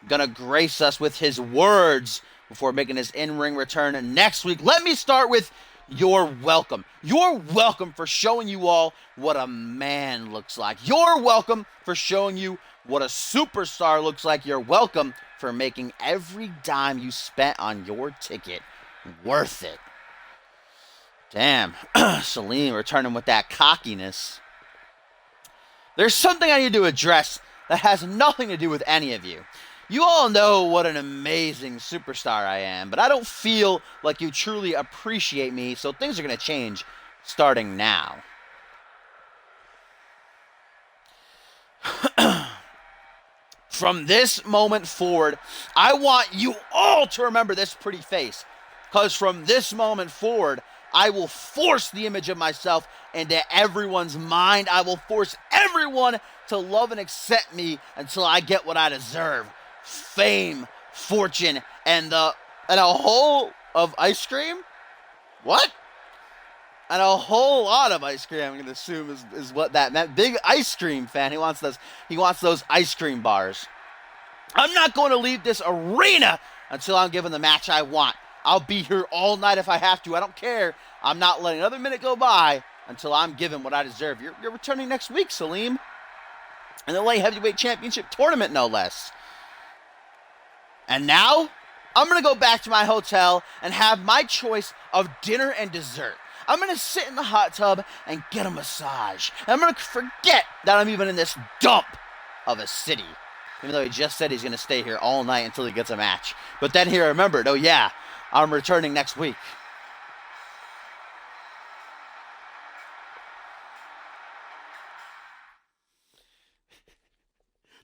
Gonna grace us with his words before making his in-ring return next week. Let me start with you're welcome. You're welcome for showing you all what a man looks like. You're welcome for showing you what a superstar looks like. You're welcome for making every dime you spent on your ticket worth it. Damn, Salim returning with that cockiness. There's something I need to address that has nothing to do with any of you. You all know what an amazing superstar I am, but I don't feel like you truly appreciate me, so things are going to change starting now. From this moment forward, I want you all to remember this pretty face, because from this moment forward, I will force the image of myself into everyone's mind. I will force everyone to love and accept me until I get what I deserve. Fame, fortune, and a whole of ice cream? What? And a whole lot of ice cream, I'm going to assume, is what that meant. Big ice cream fan. He wants those ice cream bars. I'm not going to leave this arena until I'm given the match I want. I'll be here all night if I have to. I don't care. I'm not letting another minute go by until I'm given what I deserve. You're returning next week, Salim. In the Light Heavyweight Championship tournament, no less. And now, I'm going to go back to my hotel and have my choice of dinner and dessert. I'm going to sit in the hot tub and get a massage. And I'm going to forget that I'm even in this dump of a city. Even though he just said he's going to stay here all night until he gets a match. But then he remembered, oh yeah, I'm returning next week.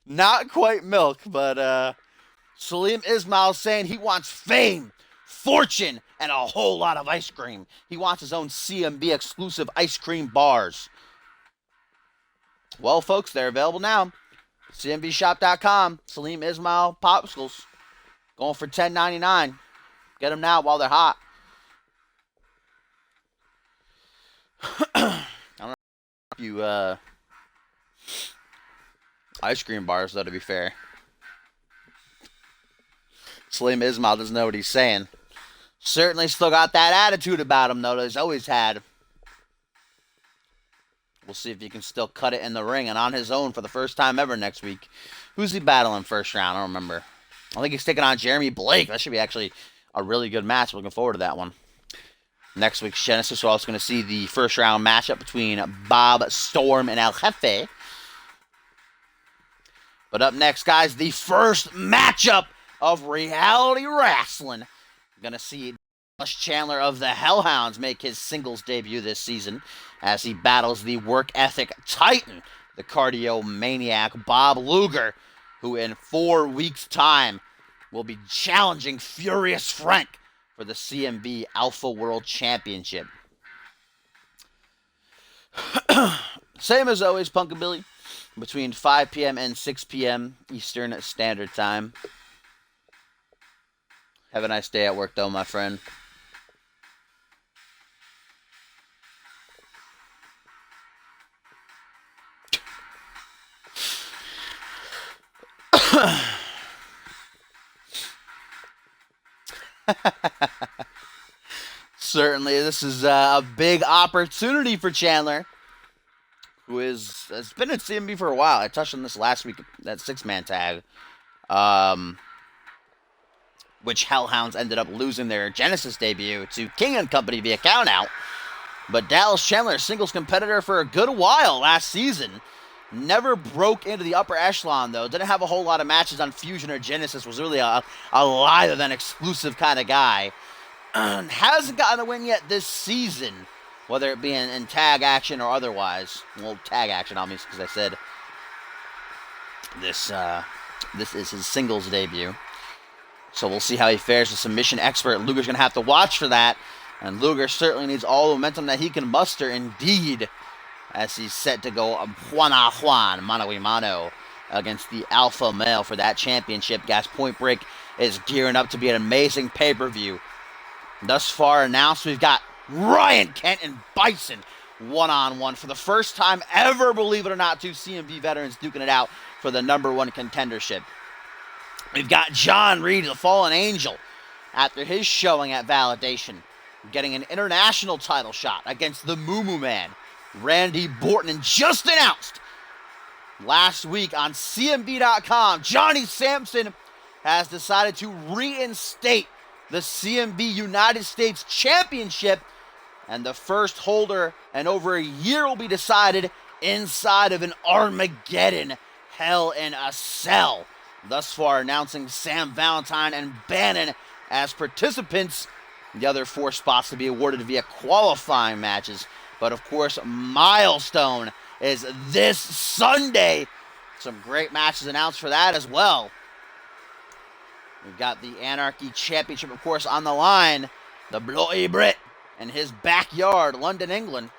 Not quite milk, but Salim Ismail saying he wants fame, fortune, and a whole lot of ice cream. He wants his own CMB exclusive ice cream bars. Well, folks, they're available now. CMVshop.com. Salim Ismail popsicles. Going for $10.99. Get them now while they're hot. I don't know if you ice cream bars, though, to be fair. Salim Ismail doesn't know what he's saying. Certainly still got that attitude about him, though, that he's always had. We'll see if he can still cut it in the ring and on his own for the first time ever next week. Who's he battling first round? I don't remember. I think he's taking on Jeremy Blake. That should be actually a really good match. Looking forward to that one. Next week's Genesis, we're also going to see the first round matchup between Bob Storm and El Jefe. But up next, guys, the first matchup of Reality Wrasslin. Going to see Dallas Chandler of the Hellhounds make his singles debut this season as he battles the work ethic titan, the cardio maniac Bob Luger, who in 4 weeks' time will be challenging Furious Frank for the CMV Alpha World Championship. Same as always, Punkabilly, between 5 p.m. and 6 p.m. Eastern Standard Time. Have a nice day at work, though, my friend. Certainly, this is a big opportunity for Chandler, who has been at CMB for a while. I touched on this last week, that 6-man tag, which Hellhounds ended up losing their Genesis debut to King and Company via countout. But Dallas Chandler, singles competitor for a good while last season, Never broke into the upper echelon, though. Didn't have a whole lot of matches on Fusion or Genesis. Was really a lighter than exclusive kind of guy. Hasn't gotten a win yet this season, whether it be in tag action or otherwise. Well, tag action, obviously, because I said this is his singles debut. So we'll see how he fares. The submission expert, Luger's going to have to watch for that. And Luger certainly needs all the momentum that he can muster, indeed, as he's set to go Juan, mano a mano, against the alpha male for that championship. Guys, Point Break is gearing up to be an amazing pay-per-view. Thus far announced, we've got Ryan Kent and Bison one-on-one for the first time ever, believe it or not, two CMV veterans duking it out for the #1 contendership. We've got John Reed, the Fallen Angel, after his showing at Validation, getting an international title shot against the Moo Moo Man, Randy Borton, and just announced last week on CMV.com, Johnny Sampson has decided to reinstate the CMV United States Championship, and the first holder in over a year will be decided inside of an Armageddon Hell in a Cell. Thus far announcing Sam Valentine and Bannon as participants. The other 4 spots to be awarded via qualifying matches. But of course, Milestone is this Sunday. Some great matches announced for that as well. We've got the Anarchy Championship, of course, on the line. The Bloody Brit in his backyard, London, England,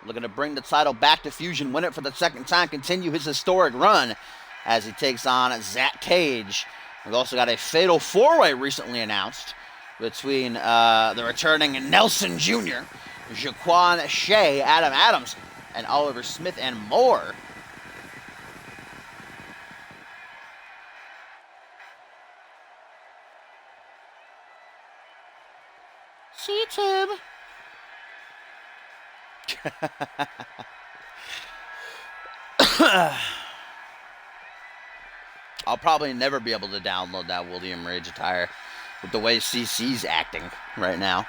looking to bring the title back to Fusion, win it for the second time, continue his historic run as he takes on Zach Cage. We've also got a Fatal 4-Way recently announced between the returning Nelson Jr., Jaquan Shea, Adam Adams, and Oliver Smith, and more. See you, Tim. I'll probably never be able to download that William Rage attire with the way CC's acting right now.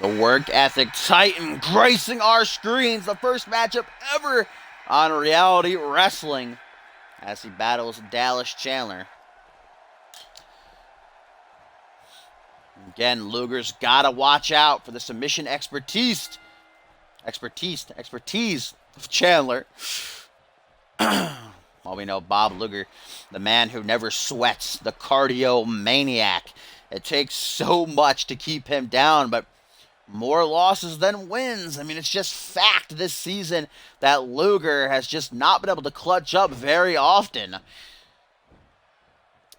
The work ethic titan gracing our screens. The first matchup ever on Reality Wrestling as he battles Dallas Chandler. Again, Luger's got to watch out for the submission expertise of Chandler. Well, we know Bob Luger, the man who never sweats, the cardio maniac. It takes so much to keep him down, but more losses than wins. I mean, it's just fact this season that Luger has just not been able to clutch up very often.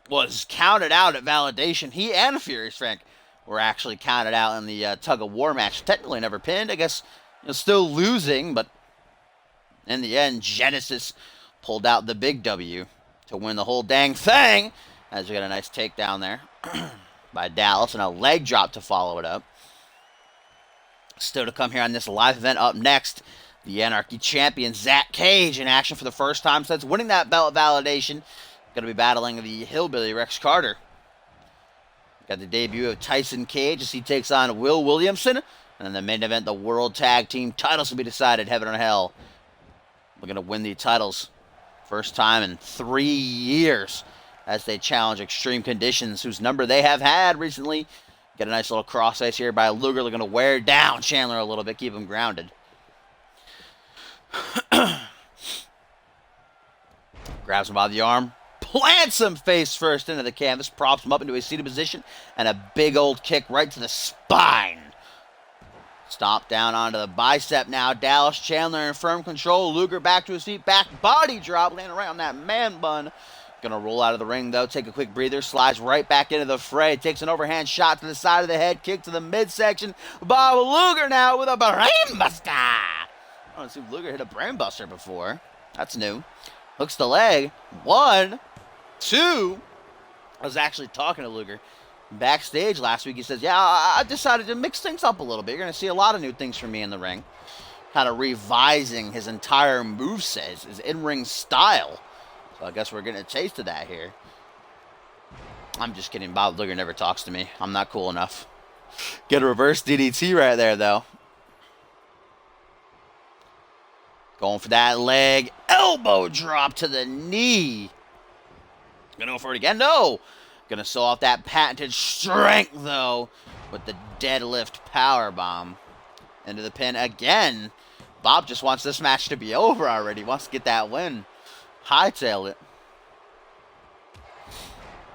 Was counted out at Validation. He and Furious Frank were actually counted out in the tug-of-war match. Technically never pinned. I guess still losing, but in the end, Genesis pulled out the big W to win the whole dang thing. As we got a nice takedown there by Dallas and a leg drop to follow it up. Still to come here on this live event up next, the Anarchy champion Zach Cage in action for the first time since winning that belt Validation. Going to be battling the Hillbilly Rex Carter. Got the debut of Tyson Cage as he takes on Will Williamson. And then the main event, the World Tag Team titles will be decided, heaven or hell. We're going to win the titles. First time in 3 years as they challenge Extreme Conditions, whose number they have had recently. Get a nice little cross ice here by Luger. They're going to wear down Chandler a little bit, keep him grounded. Grabs him by the arm, plants him face first into the canvas, props him up into a seated position, and a big old kick right to the spine. Stomp down onto the bicep now. Dallas Chandler in firm control. Luger back to his feet, back body drop, landing right on that man bun. Gonna roll out of the ring, though, take a quick breather, slides right back into the fray, takes an overhand shot to the side of the head, kick to the midsection. Bob Luger now with a brainbuster. I don't see if Luger hit a brainbuster before. That's new. Hooks the leg. 1, 2. I was actually talking to Luger backstage last week. He says, yeah, I decided to mix things up a little bit. You're gonna see a lot of new things from me in the ring. Kind of revising his entire moveset, his in-ring style. So I guess we're getting a taste of that here. I'm just kidding. Bob Luger never talks to me. I'm not cool enough. Get a reverse DDT right there, though. Going for that leg. Elbow drop to the knee. Gonna go for it again. No. Gonna sew off that patented strength, though, with the deadlift power bomb. Into the pin again. Bob just wants this match to be over already. He wants to get that win. Hightail it.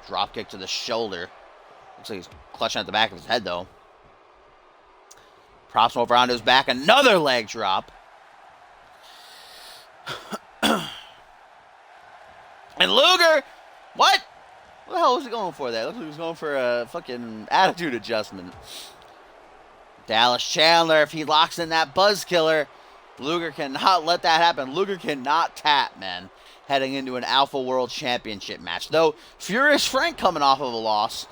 Drop kick to the shoulder. Looks like he's clutching at the back of his head, though. Props him over onto his back. Another leg drop. And Luger, what? What the hell was he going for there? Looks like he was going for a fucking attitude adjustment. Dallas Chandler, if he locks in that buzz killer, Luger cannot let that happen. Luger cannot tap, man, heading into an Alpha World Championship match. Though, Furious Frank coming off of a loss.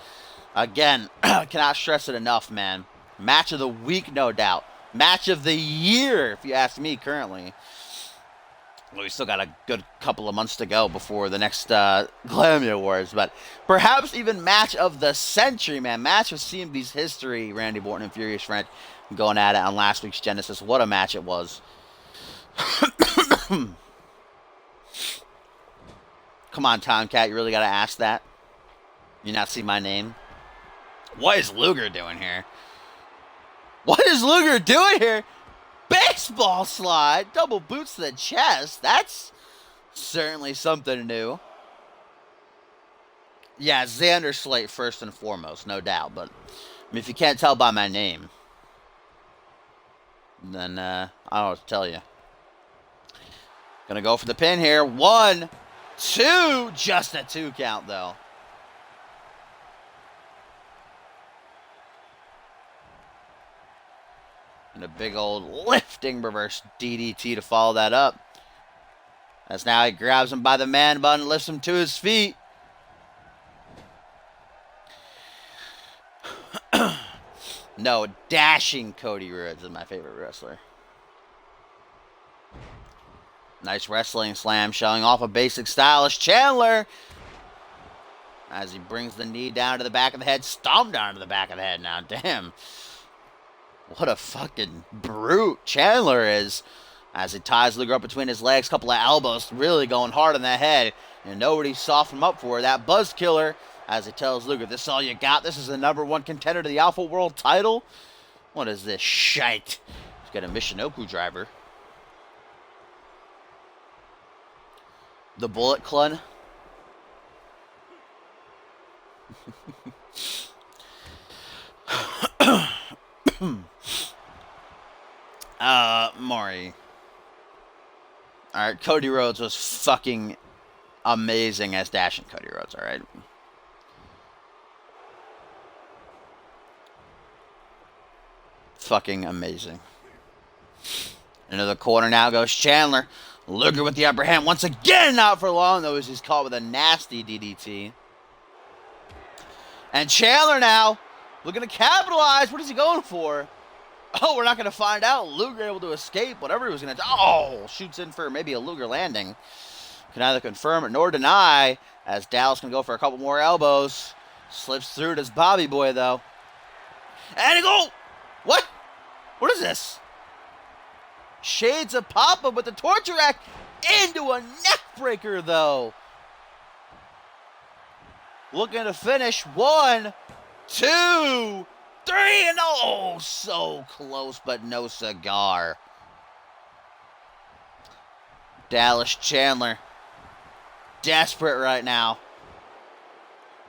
Again, cannot stress it enough, man. Match of the week, no doubt. Match of the year, if you ask me, currently. Well, we still got a good couple of months to go before the next Glammy Awards, but perhaps even match of the century, man. Match of CMV's history, Randy Orton and Furious Frank going at it on last week's Genesis. What a match it was. Come on, Tomcat, you really got to ask that? You not see my name? What is Luger doing here? What is Luger doing here? Baseball slide, double boots to the chest. That's certainly something new. Yeah, Xander Slate first and foremost, no doubt. But I mean, if you can't tell by my name, then I don't know what to tell you. Gonna go for the pin here. 1, 2, just a 2 count though. And a big old lifting reverse DDT to follow that up. As now he grabs him by the man bun and lifts him to his feet. No, dashing Cody Rhodes is my favorite wrestler. Nice wrestling slam showing off a basic stylish Chandler. As he brings the knee down to the back of the head. Stomp down to the back of the head now. Damn. What a fucking brute Chandler is. As he ties Luger up between his legs. Couple of elbows. Really going hard on that head. And nobody softened him up for that buzz killer. As he tells Luger, this is all you got? This is the #1 contender to the Alpha World title? What is this shite? He's got a Michinoku driver. The Bullet Club. Maury. Alright, Cody Rhodes was fucking amazing as dashing Cody Rhodes, alright? Fucking amazing. Into the corner now goes Chandler. Luger with the upper hand once again, not for long though, as he's caught with a nasty DDT. And Chandler now looking to capitalize. What is he going for? Oh, we're not going to find out. Luger able to escape whatever he was going to do. Oh, shoots in for maybe a Luger landing. Can neither confirm nor deny as Dallas can go for a couple more elbows. Slips through to his Bobby Boy though. And he go. What? What is this? Shades of Papa with the torture rack into a neck breaker though. Looking to finish. 1, 2, 3, and oh, so close, but no cigar. Dallas Chandler, desperate right now.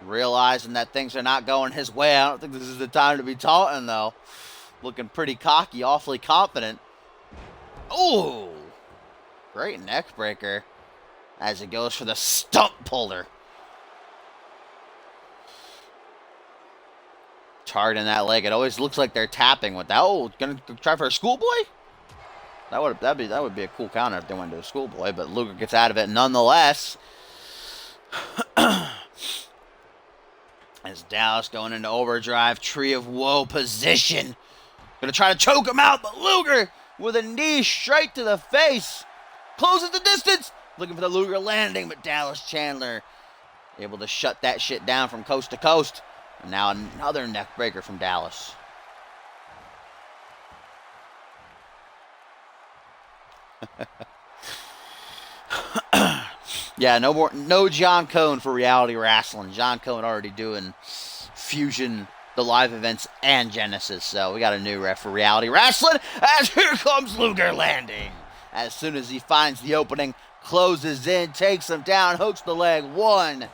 Realizing that things are not going his way. I don't think this is the time to be taunting, though. Looking pretty cocky, awfully confident. Ooh, great neck breaker as he goes for the stump puller. Targeting that leg. It always looks like they're tapping with that. Oh, gonna try for a schoolboy? That would be a cool counter if they went to a schoolboy, but Luger gets out of it nonetheless. As Dallas going into overdrive, tree of woe position. Gonna try to choke him out, but Luger with a knee straight to the face. Closes the distance. looking for the Luger landing, but Dallas Chandler able to shut that shit down from coast to coast. And now another neck breaker from Dallas. Yeah, no John Cone for Reality Wrasslin. John Cone already doing Fusion, the live events, and Genesis. So we got a new ref for Reality Wrasslin. As here comes Luger landing. As soon as he finds the opening, closes in, takes him down, hooks the leg. 1,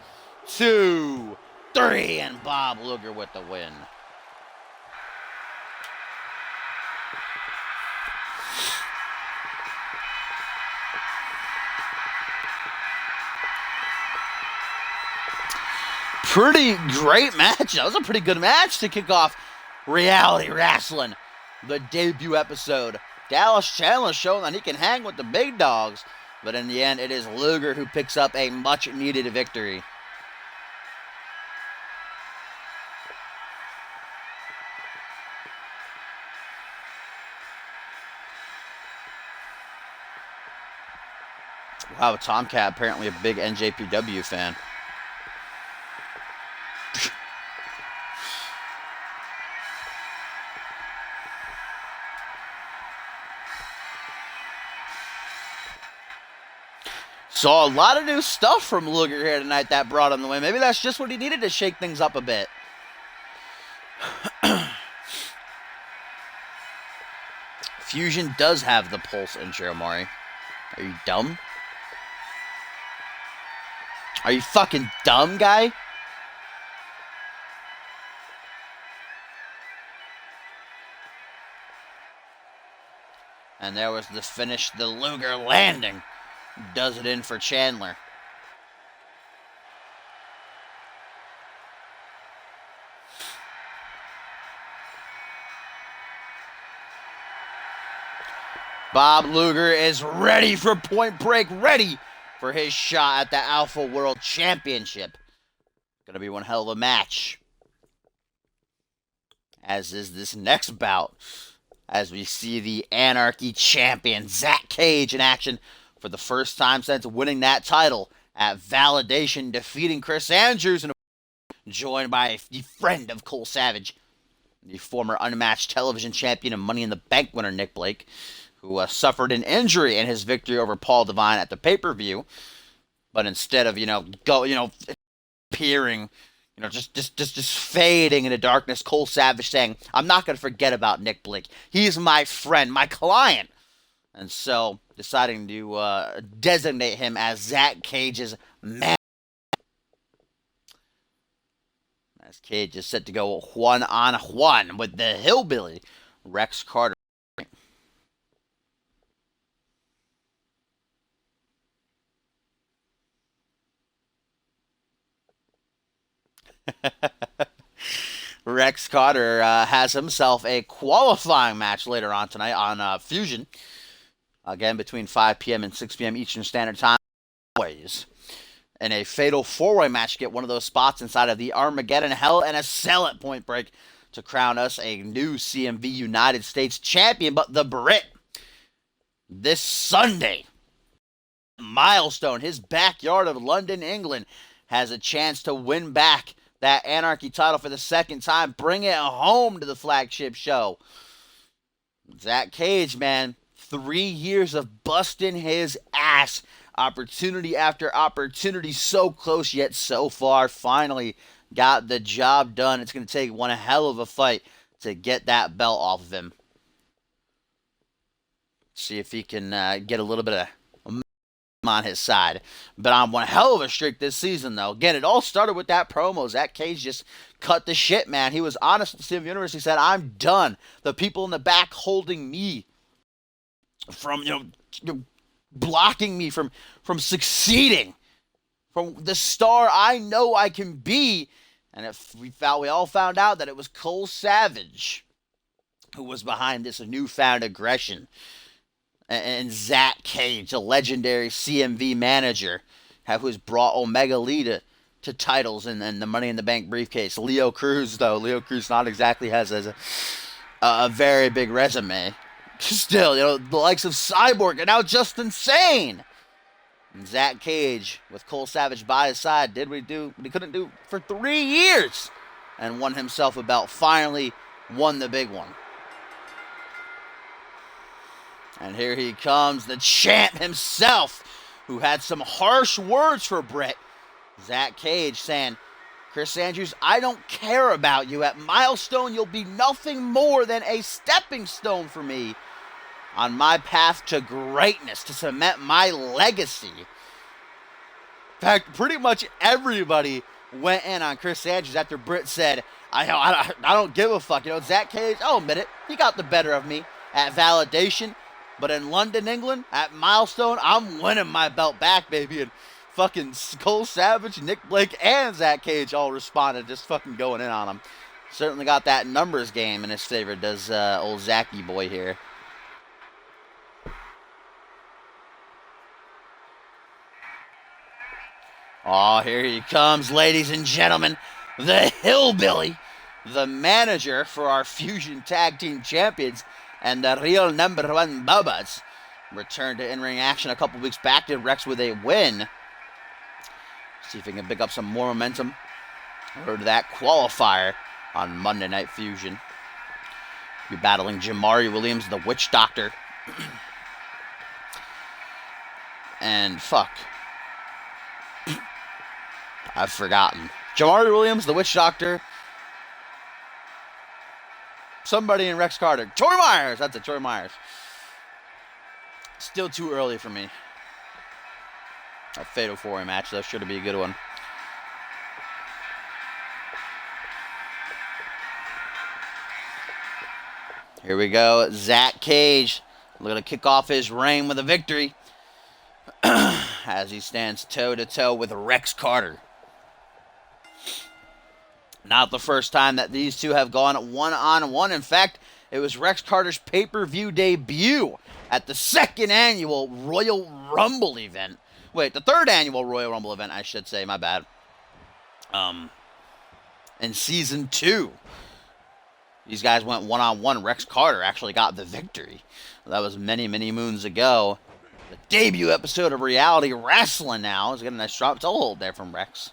2, 3, and Bob Luger with the win. Pretty great match. That was a pretty good match to kick off Reality Wrasslin, the debut episode. Dallas Chandler showing that he can hang with the big dogs, but in the end, it is Luger who picks up a much-needed victory. Wow, Tomcat apparently a big NJPW fan. Saw a lot of new stuff from Luger here tonight that brought him the win. Maybe that's just what he needed to shake things up a bit. Fusion does have the Pulse intro, Maury. Are you dumb? Are you fucking dumb, guy? And there was the finish, the Luger landing. Does it in for Chandler. Bob Luger is ready for Point Break, ready for his shot at the Alpha World Championship. Gonna be one hell of a match. As is this next bout. As we see the Anarchy champion, Zach Cage, in action for the first time since winning that title at Validation, defeating Chris Andrews, and joined by the friend of Cole Savage, the former unmatched television champion and Money in the Bank winner Nick Blake, who suffered an injury in his victory over Paul Devine at the pay-per-view, but instead of appearing, just fading into darkness, Cole Savage saying, "I'm not going to forget about Nick Blake. He's my friend, my client." And so, deciding to designate him as Zach Cage's man. As Cage is set to go 1-on-1 with the hillbilly, Rex Carter. Rex Carter has himself a qualifying match later on tonight on Fusion. Again, between 5 p.m. and 6 p.m. Eastern Standard Time. Always. In a fatal four-way match, get one of those spots inside of the Armageddon Hell in a Cell at Point Break to crown us a new CMV United States champion. But the Brit, this Sunday, milestone, his backyard of London, England, has a chance to win back that Anarchy title for the second time, bring it home to the flagship show. Zach Cage, man, 3 years of busting his ass. Opportunity after opportunity, so close yet so far. Finally got the job done. It's going to take one hell of a fight to get that belt off of him. See if he can get a little bit of on his side. But on one hell of a streak this season, though. Again, it all started with that promo. Zach Cage just cut the shit, man. He was honest with the CMV Universe. He said, "I'm done. The people in the back holding me from, blocking me from succeeding, from the star I know I can be." And if we all found out that it was Cole Savage who was behind this newfound aggression. And Zach Cage, a legendary CMV manager, who has brought Omega Lee to titles and the Money in the Bank briefcase. Leo Cruz, though. Leo Cruz not exactly has a very big resume. Still, the likes of Cyborg are now just insane. And Zach Cage, with Cole Savage by his side, did what he couldn't do for 3 years and won himself a belt. Finally won the big one. And here he comes, the champ himself, who had some harsh words for Britt. Zach Cage saying, Chris Andrews, I don't care about you. At Milestone, you'll be nothing more than a stepping stone for me on my path to greatness, to cement my legacy. In fact, pretty much everybody went in on Chris Andrews after Britt said, I don't give a fuck. Zach Cage, I'll admit it, he got the better of me at Validation. But in London, England, at Milestone, I'm winning my belt back, baby. And fucking Cole Savage, Nick Blake, and Zach Cage all responded, just fucking going in on him. Certainly got that numbers game in his favor, does old Zachy boy here. Oh, here he comes, ladies and gentlemen. The Hillbilly, the manager for our Fusion Tag Team Champions, and the real #1 Bubas. Returned to in-ring action a couple weeks back. Did Rex with a win. See if he can pick up some more momentum. Heard that qualifier on Monday Night Fusion. Be battling Jamari Williams, the Witch Doctor. And fuck. I've forgotten. Jamari Williams, the Witch Doctor. Somebody in Rex Carter. Troy Myers. That's it, Troy Myers. Still too early for me. A Fatal 4-way match, though. Should be a good one. Here we go. Zach Cage looking to kick off his reign with a victory as he stands toe-to-toe with Rex Carter. Not the first time that these two have gone one-on-one. In fact, it was Rex Carter's pay-per-view debut at the 2nd annual Royal Rumble event. Wait, the 3rd annual Royal Rumble event, I should say. My bad. In Season 2. These guys went one-on-one. Rex Carter actually got the victory. That was many, many moons ago. The debut episode of Reality Wrasslin now is getting a nice drop toe hold there from Rex.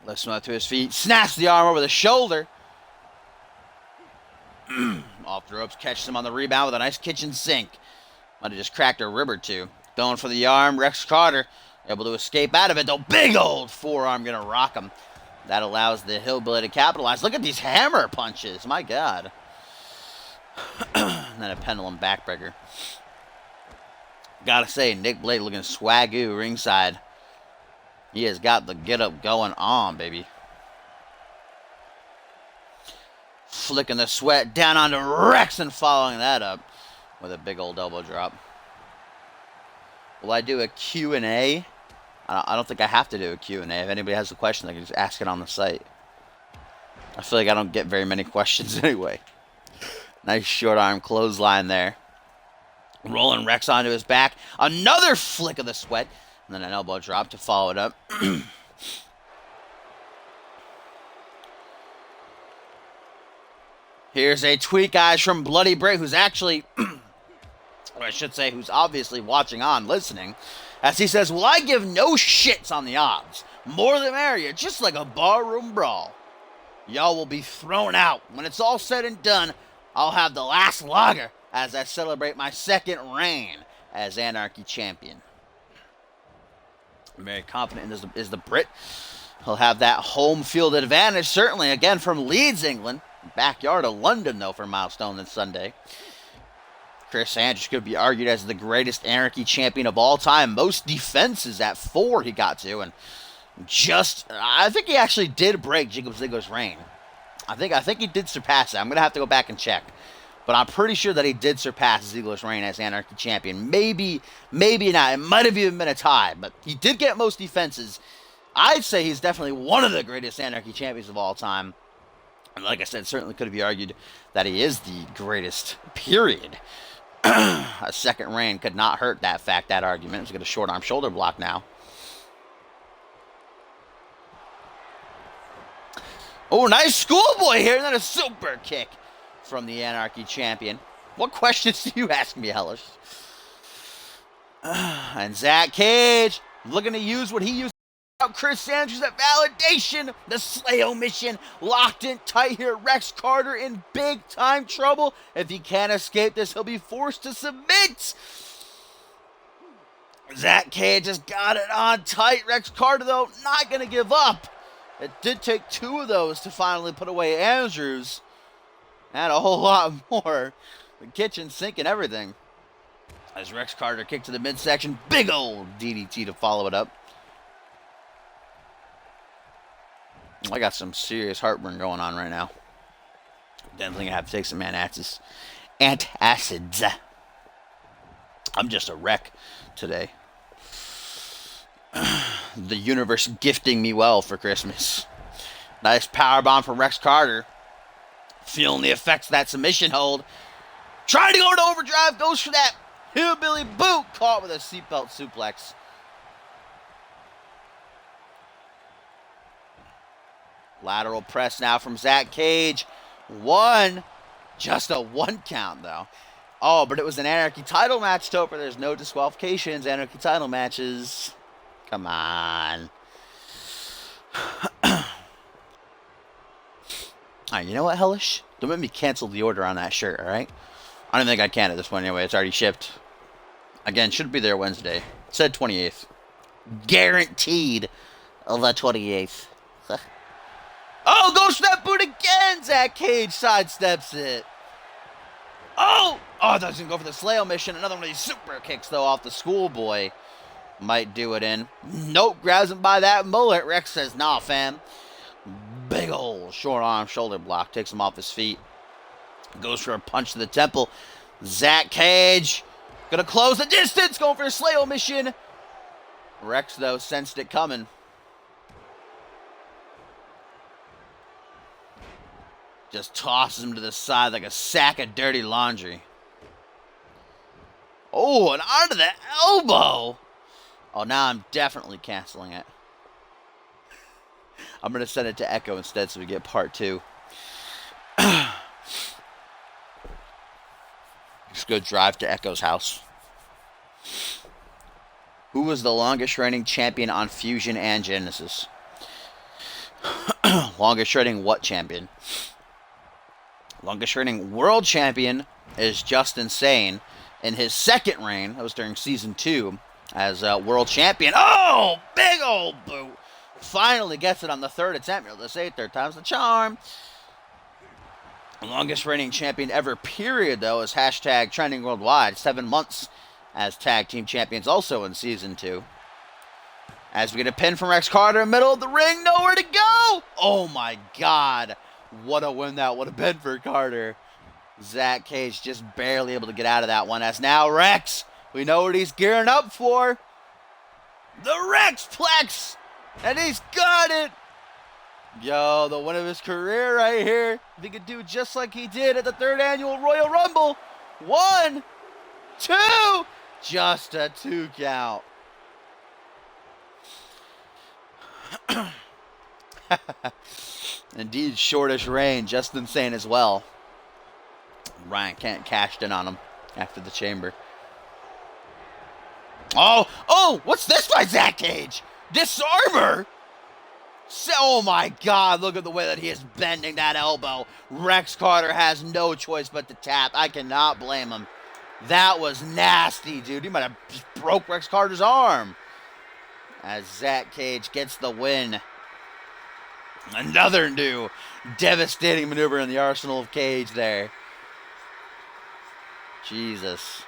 Lifts him up to his feet. Snaps the arm over the shoulder. Off the ropes. Catches him on the rebound with a nice kitchen sink. Might have just cracked a rib or two. Going for the arm. Rex Carter able to escape out of it, though. Big old forearm going to rock him. That allows the Hillbilly to capitalize. Look at these hammer punches. My God. And then a pendulum backbreaker. Gotta say, Nick Blake looking swagoo ringside. He has got the get-up going on, baby. Flicking the sweat down onto Rex and following that up with a big old elbow drop. Will I do a Q&A? I don't think I have to do a Q&A. If anybody has a question, they can just ask it on the site. I feel like I don't get very many questions anyway. Nice short arm clothesline there. Rolling Rex onto his back. Another flick of the sweat. And then an elbow drop to follow it up. Here's a tweet, guys, from Bloody Bray, who's actually, or I should say, who's obviously watching on, listening, as he says, well, I give no shits on the odds. More the merrier, just like a barroom brawl. Y'all will be thrown out. When it's all said and done, I'll have the last lager as I celebrate my 2nd reign as Anarchy Champion. I'm very confident is the Brit. He'll have that home field advantage, certainly, again, from Leeds, England. Backyard of London, though, for Milestone this Sunday. Chris Andrews could be argued as the greatest Anarchy champion of all time. Most defenses at 4 he got to, and I think he actually did break Jacob Ziggler's reign. I think he did surpass it. I'm going to have to go back and check. But I'm pretty sure that he did surpass Ziggler's reign as Anarchy champion. Maybe not. It might have even been a tie, but he did get most defenses. I'd say he's definitely one of the greatest Anarchy champions of all time. And like I said, certainly could be argued that he is the greatest, period. A 2nd reign could not hurt that fact, that argument. He's got a short arm shoulder block now. Oh, nice schoolboy here, and then a super kick from the Anarchy champion. What questions do you ask me, Hellish? And Zach Cage looking to use what he used out Chris Andrews at Validation. The Slayo mission locked in tight here. Rex Carter in big time trouble. If he can't escape this, he'll be forced to submit. Zach Cage just got it on tight. Rex Carter, though, not going to give up. It did take 2 of those to finally put away Andrews. And a whole lot more. The kitchen sink and everything. As Rex Carter kicked to the midsection. Big old DDT to follow it up. I got some serious heartburn going on right now. Definitely gonna have to take some antacids. I'm just a wreck today. The universe gifting me well for Christmas. Nice powerbomb from Rex Carter. Feeling the effects of that submission hold. Trying to go into overdrive. Goes for that hillbilly boot. Caught with a seatbelt suplex. Lateral press now from Zach Cage. 1. Just a 1 count, though. Oh, but it was an Anarchy title match, Topper. There's no disqualifications. Anarchy title matches. Come on. Alright, you know what, Hellish? Don't make me cancel the order on that shirt, alright? I don't think I can at this point anyway. It's already shipped. Again, should be there Wednesday. It said 28th. Guaranteed the 28th. Oh, goes for that boot again! Zach Cage sidesteps it. Oh! Oh, doesn't go for the Slayo mission. Another one of these super kicks, though, off the schoolboy. Might do it in. Nope, grabs him by that mullet. Rex says, nah, fam. Big old short arm shoulder block. Takes him off his feet. Goes for a punch to the temple. Zach Cage gonna close the distance. Going for a Slayo mission. Rex, though, sensed it coming. Just tosses him to the side like a sack of dirty laundry. Oh, and onto the elbow. Oh, now I'm definitely canceling it. I'm going to send it to Echo instead so we get part 2. Just go drive to Echo's house. Who was the longest reigning champion on Fusion and Genesis? Longest reigning what champion? Longest reigning world champion is Just Insane. In his second reign, that was during season 2, as world champion. Oh, big old boot. Finally gets it on the 3rd attempt. Let's say 3rd time's the charm. Longest reigning champion ever, period, though, is hashtag trending worldwide. 7 months as tag team champions, also in season 2. As we get a pin from Rex Carter, middle of the ring, nowhere to go. Oh my God. What a win that would have been for Carter. Zach Cage just barely able to get out of that one. As now Rex, we know what he's gearing up for. The Rexplex. And he's got it. Yo, the win of his career right here. If he could do just like he did at the 3rd annual Royal Rumble. 1, 2. Just a 2 count. Indeed, shortish reign, Just Insane as well. Ryan Kent cashed in on him after the chamber. Oh, what's this by Zach Cage? Disarmer? Oh my God, look at the way that he is bending that elbow. Rex Carter has no choice but to tap. I cannot blame him. That was nasty, dude. He might have just broke Rex Carter's arm. As Zach Cage gets the win. Another new devastating maneuver in the arsenal of Cage there. Jesus.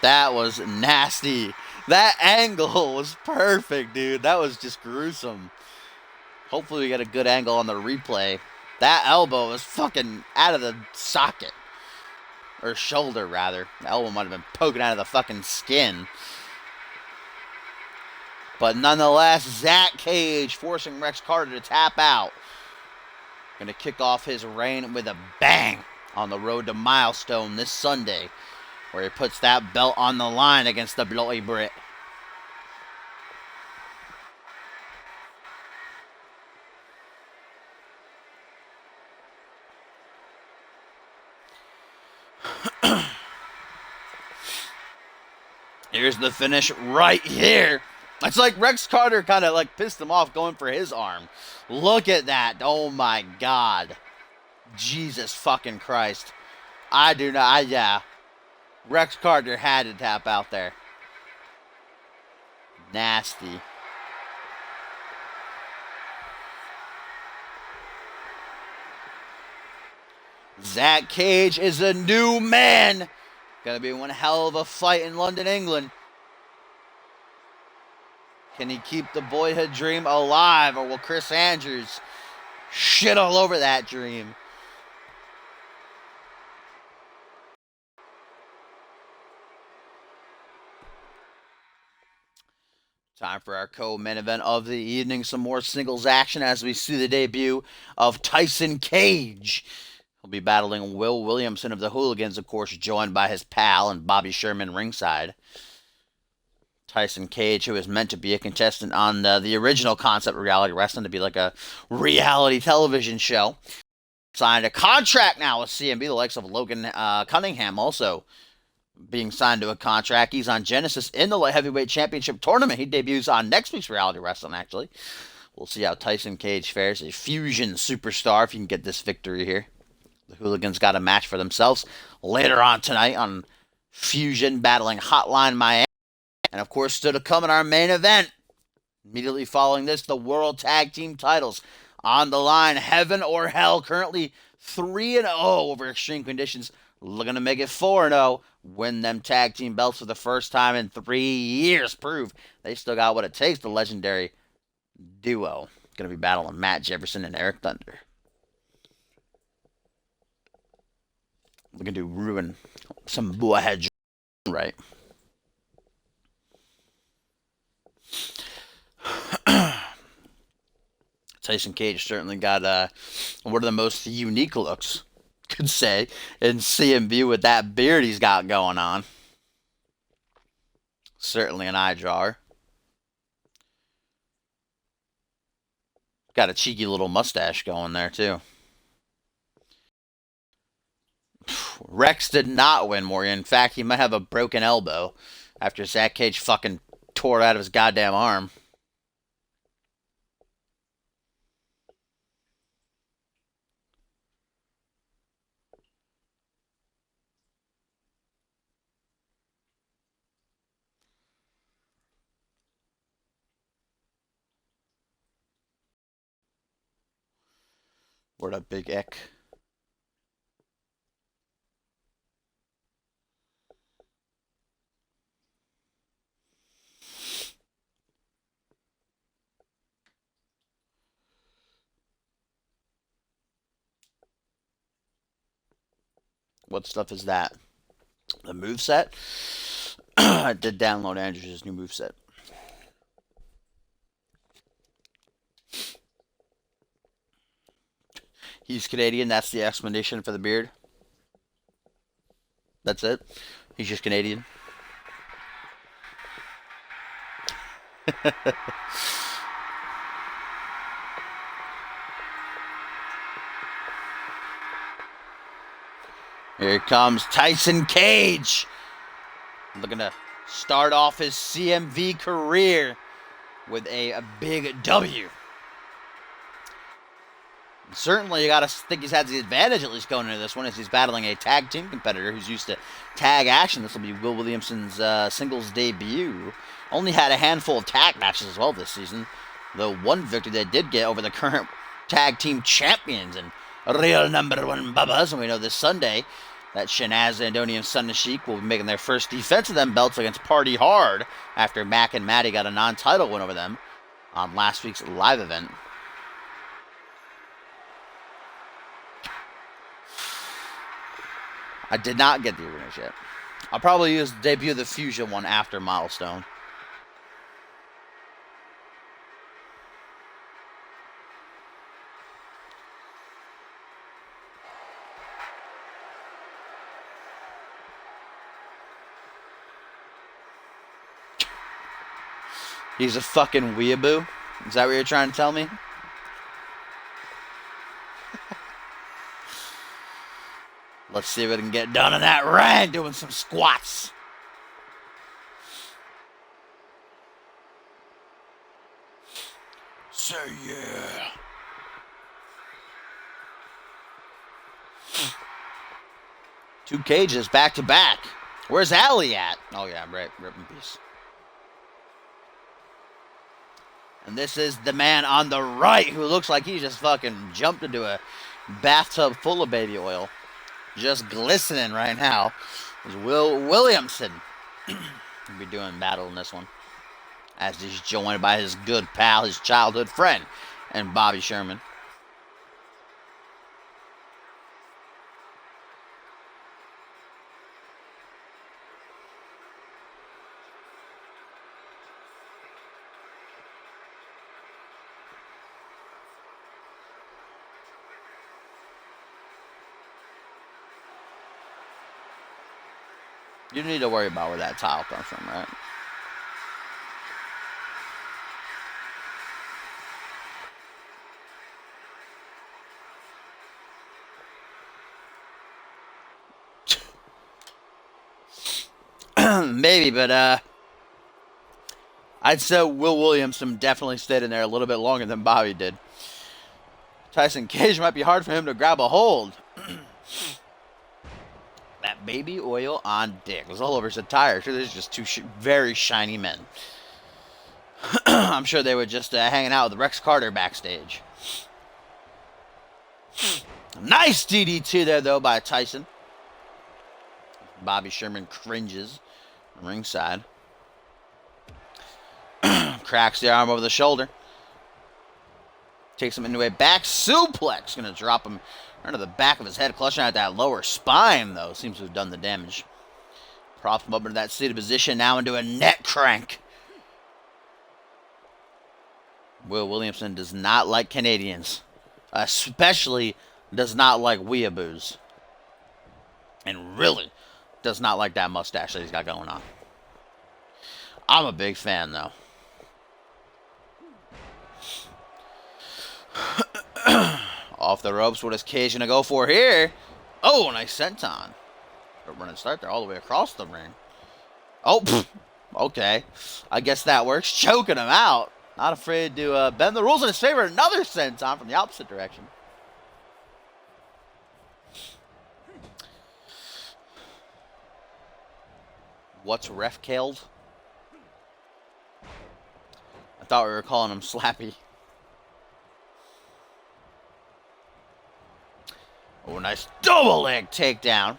That was nasty. That angle was perfect, dude. That was just gruesome. Hopefully we get a good angle on the replay. That elbow was fucking out of the socket. Or shoulder, rather. The elbow might have been poking out of the fucking skin. But nonetheless, Zach Cage forcing Rex Carter to tap out. Gonna kick off his reign with a bang on the road to Milestone this Sunday, where he puts that belt on the line against the Bloody Brit. Here's the finish right here. It's like Rex Carter kind of like pissed him off going for his arm. Look at that. Oh my God. Jesus fucking Christ. Yeah. Rex Carter had to tap out there. Nasty. Zach Cage is a new man. Gonna be one hell of a fight in London, England. Can he keep the boyhood dream alive, or will Chris Andrews shit all over that dream? Time for our co-main event of the evening. Some more singles action as we see the debut of Tyson Cage. He'll be battling Will Williamson of the Hooligans, of course, joined by his pal and Bobby Sherman ringside. Tyson Cage, who is meant to be a contestant on the original concept of reality wrestling, to be like a reality television show, signed a contract now with CMV. The likes of Logan Cunningham also being signed to a contract. He's on Genesis in the Light Heavyweight Championship tournament. He debuts on next week's reality wrestling, actually. We'll see how Tyson Cage fares. A Fusion superstar if you can get this victory here. The Hooligans got a match for themselves later on tonight on Fusion battling Hotline Miami. And, of course, still to come in our main event. Immediately following this, the World Tag Team titles on the line. Heaven or Hell, currently 3-0 over Extreme Conditions. Looking to make it 4-0. Win them tag team belts for the first time in 3 years. Prove they still got what it takes. The legendary duo. Going to be battling Matt Jefferson and Eric Thunder. Looking to ruin some bullhead right. Tyson Cage certainly got one of the most unique looks, could say, in CMV with that beard he's got going on. Certainly an eye drawer. Got a cheeky little mustache going there, too. Rex did not win, Morgan. In fact, he might have a broken elbow after Zach Cage fucking tore it out of his goddamn arm. What up, Big Eck? What stuff is that? The moveset? I did download Andrews' new moveset. He's Canadian, that's the explanation for the beard. That's it. He's just Canadian. Here comes Tyson Cage. Looking to start off his CMV career with a big W. Certainly, you got to think he's had the advantage at least going into this one as he's battling a tag team competitor who's used to tag action. This will be Will Williamson's singles debut. Only had a handful of tag matches as well this season. The one victory they did get over the current tag team champions and real number one Bubbas. And we know this Sunday that Shanaz Andoni and Son of Sheik will be making their first defense of them belts against Party Hard after Mac and Maddie got a non-title win over them on last week's live event. I did not get the arenas yet. I'll probably use the debut of the Fusion one after Milestone. He's a fucking weeaboo? Is that what you're trying to tell me? Let's see if we can get done in that ring doing some squats. Say yeah. Two cages back to back. Where's Allie at? Oh yeah, rip in peace. And this is the man on the right who looks like he just fucking jumped into a bathtub full of baby oil. Just glistening right now. Is Will Williamson. He'll be doing battle in this one. As he's joined by his good pal, his childhood friend, and Bobby Sherman. You don't need to worry about where that tile comes from, right? Maybe, but I'd say Will Williamson definitely stayed in there a little bit longer than Bobby did. Tyson Cage might be hard for him to grab a hold. That baby oil on dick was all over his attire. Sure, there's just two very shiny men. I'm sure they were just hanging out with Rex Carter backstage. Nice DDT there, though, by Tyson. Bobby Sherman cringes on ringside. Cracks the arm over the shoulder. Takes him into a back suplex. Going to drop him into the back of his head, clutching at that lower spine, though. Seems to have done the damage. Props him up into that seated position, now into a neck crank. Will Williamson does not like Canadians. Especially does not like weeaboos. And really does not like that mustache that he's got going on. I'm a big fan, though. Off the ropes. What is Cage going to go for here? Oh, nice senton. A running start there all the way across the ring. Oh, okay. I guess that works. Choking him out. Not afraid to bend the rules in his favor. Another senton from the opposite direction. What's ref killed? I thought we were calling him Slappy. Oh, nice double leg takedown.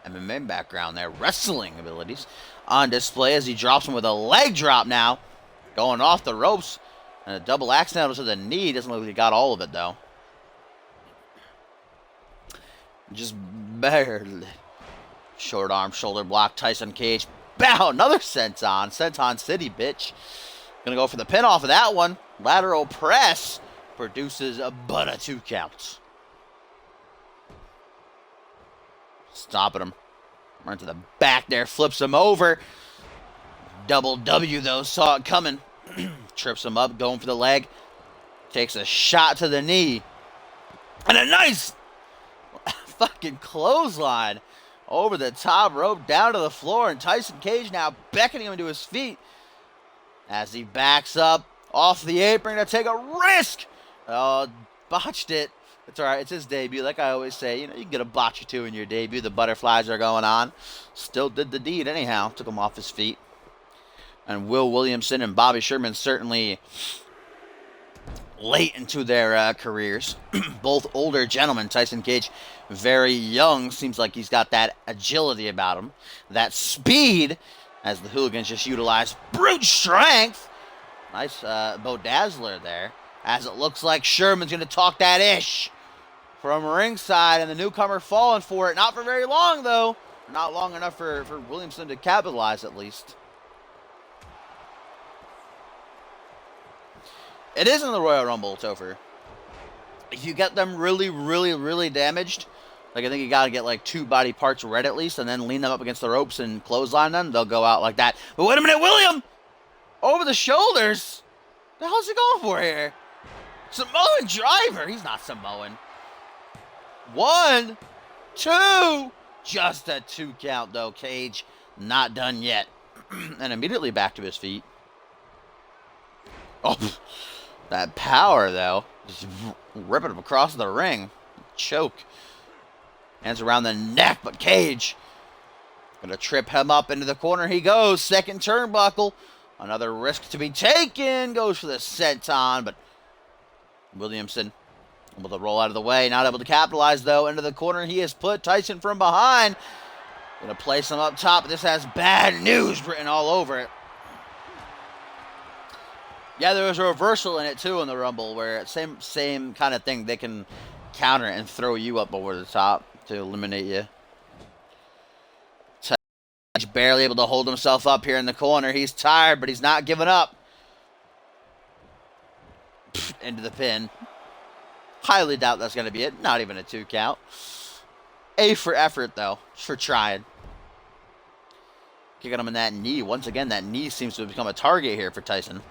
MMA background there. Wrestling abilities on display as he drops him with a leg drop now. Going off the ropes. And a double axe handle to the knee. Doesn't look like he got all of it, though. Just barely. Short arm, shoulder block. Tyson Cage. Bow. Another senton. Senton City, bitch. Gonna go for the pin off of that one. Lateral press. Produces a but a 2 count. Stopping him. Right to the back there. Flips him over. Double W, though. Saw it coming. Trips him up. Going for the leg. Takes a shot to the knee. And a nice fucking clothesline. Over the top rope. Down to the floor. And Tyson Cage now beckoning him to his feet. As he backs up. Off the apron to take a risk. Oh, botched it. It's alright, it's his debut. Like I always say, you know, you can get a botch or two in your debut. The butterflies are going on. Still did the deed anyhow. Took him off his feet. And Will Williamson and Bobby Sherman certainly late into their careers. Both older gentlemen. Tyson Cage, very young. Seems like he's got that agility about him. That speed, as the hooligans just utilize brute strength. Nice Bo Dazzler there. As it looks like Sherman's going to talk that ish from ringside, and the newcomer falling for it. Not for very long, though. Not long enough for Williamson to capitalize, at least. It is in the Royal Rumble, Topher. If you get them really, really, really damaged, like I think you got to get like 2 body parts red at least, and then lean them up against the ropes and clothesline them, they'll go out like that. But wait a minute, William! Over the shoulders! The hell's he going for here? Samoan driver. He's not Samoan. 1, 2. Just a 2 count, though. Cage not done yet. And immediately back to his feet. Oh, That power, though, just ripping him across the ring. Choke. Hands around the neck, but Cage gonna trip him up into the corner. He goes. Second turnbuckle. Another risk to be taken. Goes for the senton, but Williamson able to roll out of the way. Not able to capitalize, though. Into the corner he has put Tyson from behind. Gonna place him up top. This has bad news written all over it. Yeah, there was a reversal in it, too, in the Rumble, where same kind of thing. They can counter and throw you up over the top to eliminate you. Tyson barely able to hold himself up here in the corner. He's tired, but he's not giving up. Into the pin. Highly doubt that's going to be it. Not even a 2 count. A for effort, though. Just for trying. Kicking him in that knee. Once again, that knee seems to have become a target here for Tyson.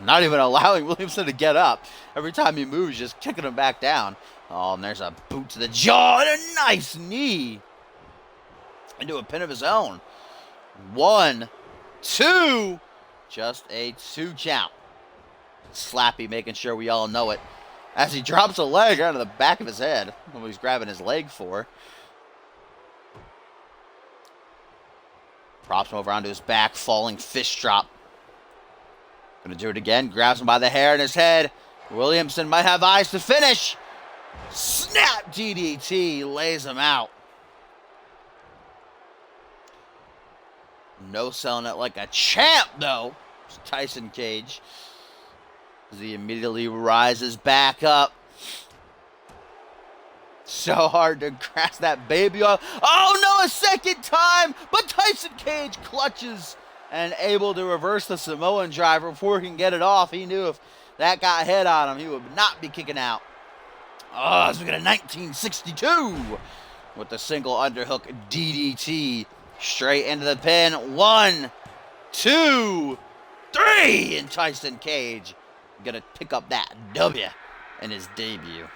Not even allowing Williamson to get up. Every time he moves, just kicking him back down. Oh, and there's a boot to the jaw and a nice knee. Into a pin of his own. 1, 2. Just a 2 count. Slappy making sure we all know it. As he drops a leg onto the back of his head. I don't know what he's grabbing his leg for. Props him over onto his back. Falling fist drop. Gonna do it again. Grabs him by the hair in his head. Williamson might have eyes to finish. Snap DDT. Lays him out. No selling it like a champ, though. It's Tyson Cage. As he immediately rises back up. So hard to grasp that baby off. Oh, no, a second time. But Tyson Cage clutches and able to reverse the Samoan driver before he can get it off. He knew if that got hit on him, he would not be kicking out. Oh, as we get a 1962 with the single underhook DDT straight into the pin. 1, 2, 3, and Tyson Cage gonna pick up that W in his debut.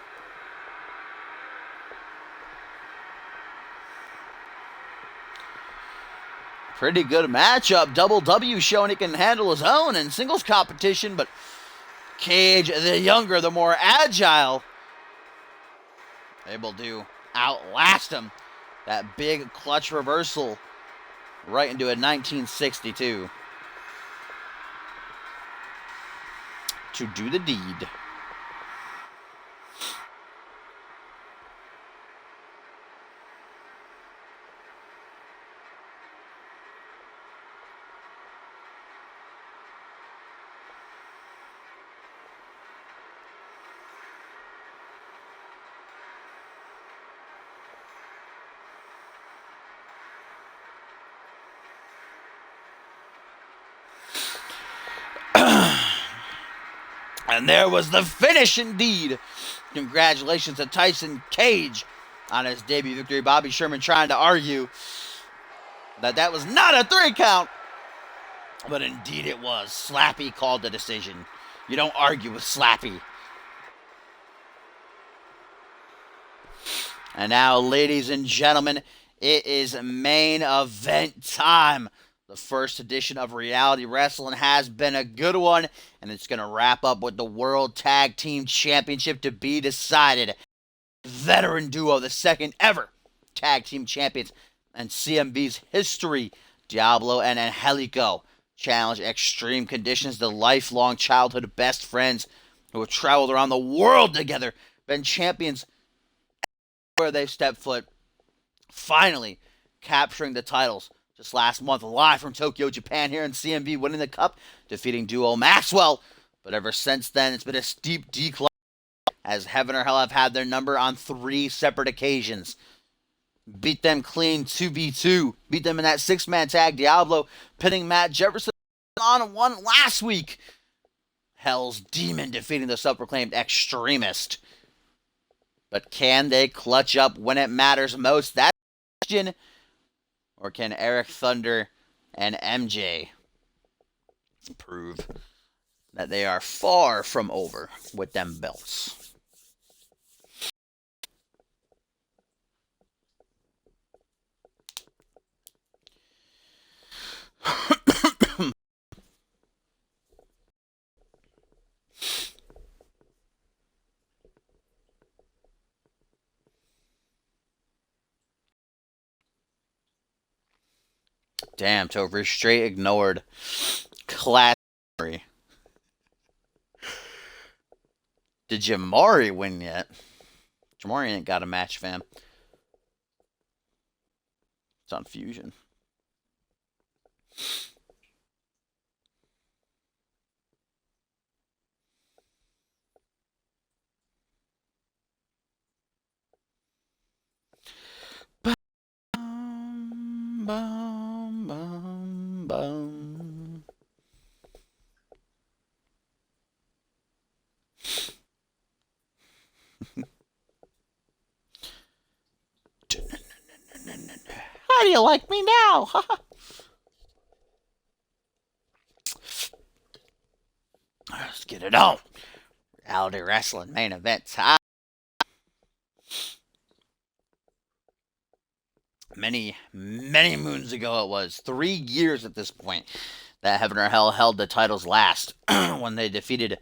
Pretty good matchup. Double W showing he can handle his own in singles competition, but Cage, the younger, the more agile, able to outlast him. That big clutch reversal right into a 1962. To do the deed. And there was the finish indeed. Congratulations to Tyson Cage on his debut victory. Bobby Sherman trying to argue that was not a 3 count. But indeed it was. Slappy called the decision. You don't argue with Slappy. And now, ladies and gentlemen, it is main event time. The first edition of Reality Wrestling has been a good one, and it's going to wrap up with the World Tag Team Championship to be decided. Veteran duo, the second ever Tag Team Champions in CMV's history, Diablo and Angelico, challenge extreme conditions, the lifelong childhood best friends who have traveled around the world together, been champions where they've stepped foot, finally capturing the titles. Just last month, live from Tokyo, Japan, here in CMV, winning the cup, defeating duo Maxwell. But ever since then, it's been a steep decline, as Heaven or Hell have had their number on 3 separate occasions. Beat them clean 2v2. Beat them in that 6-man tag. Diablo pinning Matt Jefferson on 1 last week. Hell's Demon defeating the self-proclaimed extremist. But can they clutch up when it matters most? That's the question. Or can Eric Thunder and MJ prove that they are far from over with them belts? Damn, Topher, straight ignored. Class. Did Jamari win yet? Jamari ain't got a match, fam. It's on Fusion. Bum, bum, bum, bum. How do you like me now? Let's get it on. Reality Wrestling main event time. Many moons ago it was. 3 years at this point that Heaven or Hell held the titles last when they defeated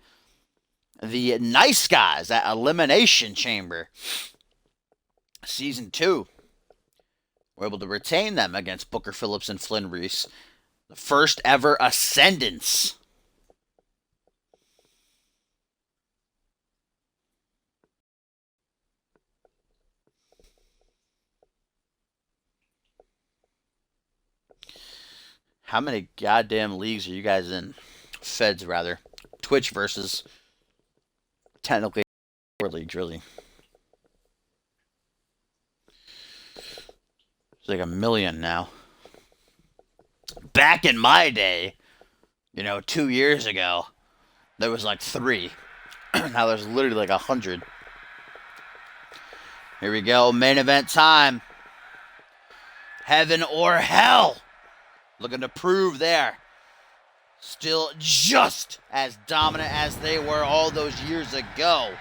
the Nice Guys at Elimination Chamber. Season 2. Were able to retain them against Booker Phillips and Flynn Reese. The first ever ascendance. How many goddamn leagues are you guys in? Feds, rather. Twitch versus technically 4 leagues, really. It's like 1 million now. Back in my day, 2 years ago, there was like 3. Now there's literally like 100. Here we go, main event time. Heaven or Hell. Looking to prove there. Still just as dominant as they were all those years ago.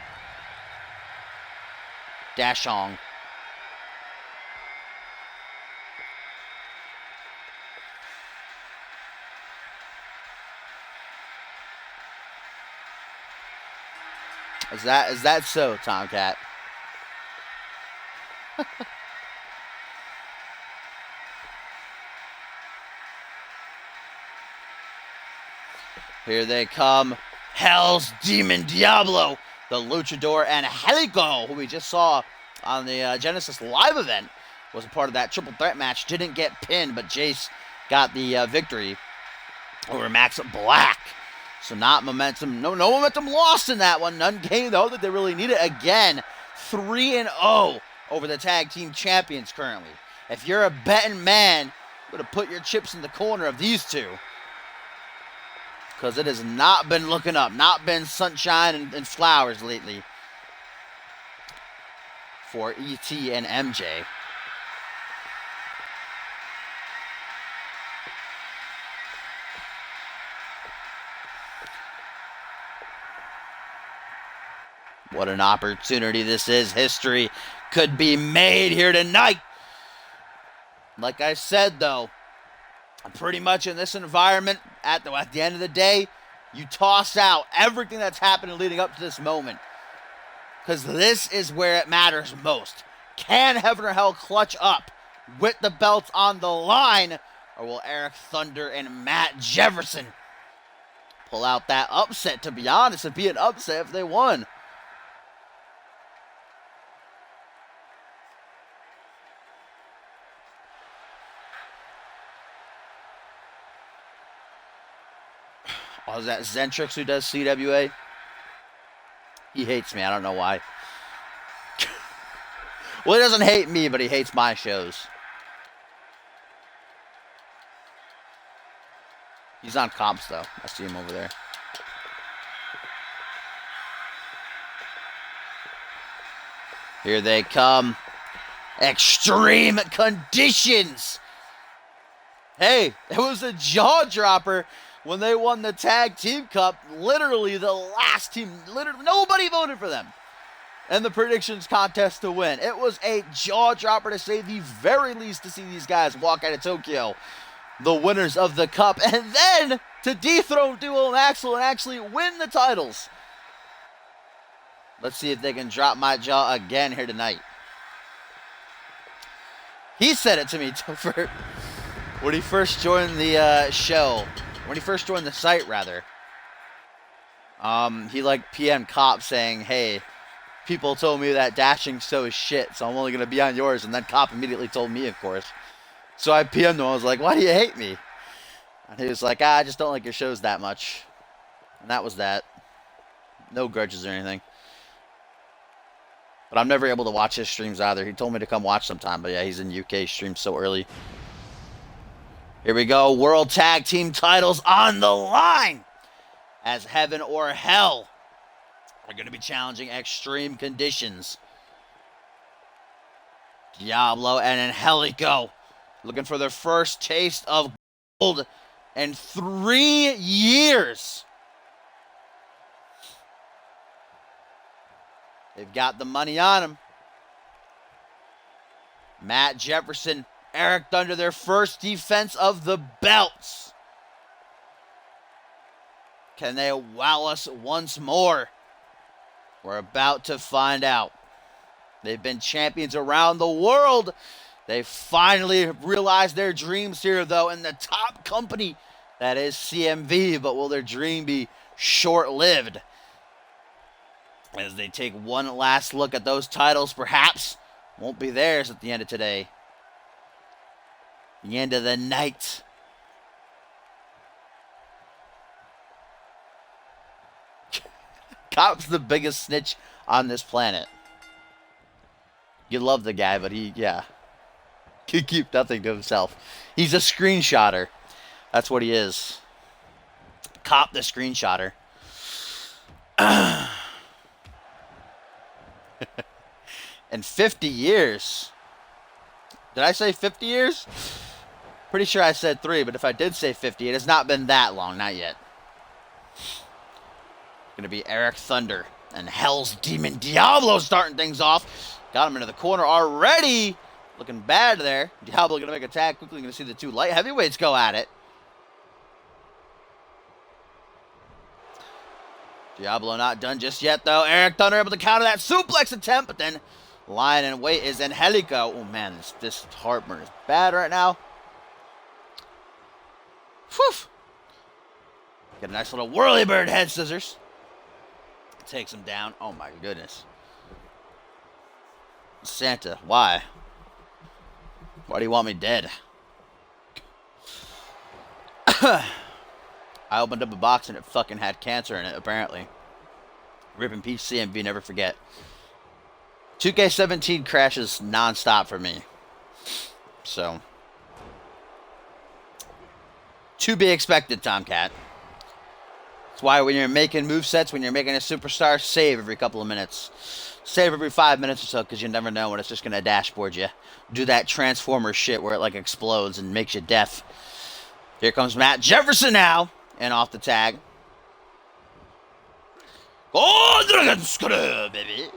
Dashong. Is that so, Tomcat? Here they come. Hell's Demon Diablo, the Luchador, and Helico, who we just saw on the Genesis Live event, was a part of that triple threat match. Didn't get pinned, but Jace got the victory over Max Black. So not momentum, no momentum lost in that one. None gained, though, that they really need it. Again, 3-0 over the tag team champions currently. If you're a betting man, you would have put your chips in the corner of these two. Because it has not been looking up, not been sunshine and flowers lately for ET and MJ. What an opportunity this is. History could be made here tonight. Like I said, though, pretty much in this environment, at the end of the day, you toss out everything that's happened leading up to this moment. Because this is where it matters most. Can Heaven or Hell clutch up with the belts on the line? Or will Eric Thunder and Matt Jefferson pull out that upset? To be honest, it'd be an upset if they won. Oh, is that Zentrix who does CWA? He hates me. I don't know why. Well, he doesn't hate me, but he hates my shows. He's on comps, though. I see him over there. Here they come. Extreme Conditions. Hey, it was a jaw dropper when they won the Tag Team Cup. Literally the last team. Literally nobody voted for them in the predictions contest to win. It was a jaw dropper, to say the very least, to see these guys walk out of Tokyo, the winners of the Cup, and then to dethrone Duo and Axel and actually win the titles. Let's see if they can drop my jaw again here tonight. He said it to me, Topher. when he first joined the show, when he first joined the site, rather, he like PM Cop saying, "Hey, people told me that dashing so is shit, so I'm only gonna be on yours." And then Cop immediately told me, of course. So I PM'd him. I was like, "Why do you hate me?" And he was like, "I just don't like your shows that much." And that was that. No grudges or anything. But I'm never able to watch his streams either. He told me to come watch sometime, but yeah, he's in UK, streams so early. Here we go. World Tag Team titles on the line as Heaven or Hell are going to be challenging Extreme Conditions. Diablo and Angelico looking for their first taste of gold in 3 years. They've got the money on them. Matt Jefferson, Eric Thunder, their first defense of the belts. Can they wow us once more? We're about to find out. They've been champions around the world. They finally realized their dreams here, though, in the top company that is CMV. But will their dream be short-lived? As they take one last look at those titles, perhaps won't be theirs at the end of today. The end of the night. Cop's the biggest snitch on this planet. You love the guy, but he keep nothing to himself. He's a screenshotter. That's what he is. Cop the screenshotter. In 50 years. Did I say 50 years? Pretty sure I said 3, but if I did say 50, it has not been that long. Not yet. Going to be Eric Thunder and Hell's Demon Diablo starting things off. Got him into the corner already. Looking bad there. Diablo going to make a tag quickly. Going to see the two light heavyweights go at it. Diablo not done just yet, though. Eric Thunder able to counter that suplex attempt, but then lying in wait is Angelico. Oh, man, this heartburn is bad right now. Whew. Get a nice little whirly bird head scissors. Takes him down. Oh, my goodness. Santa, why? Why do you want me dead? I opened up a box and it fucking had cancer in it, apparently. Rip in peace, CMV, never forget. 2K17 crashes non-stop for me. So. To be expected, Tomcat. That's why when you're making movesets, when you're making a superstar, save every couple of minutes. Save every 5 minutes or so, because you never know when it's just going to dashboard you. Do that Transformer shit where it like explodes and makes you deaf. Here comes Matt Jefferson now. And off the tag. Oh, Dragon baby.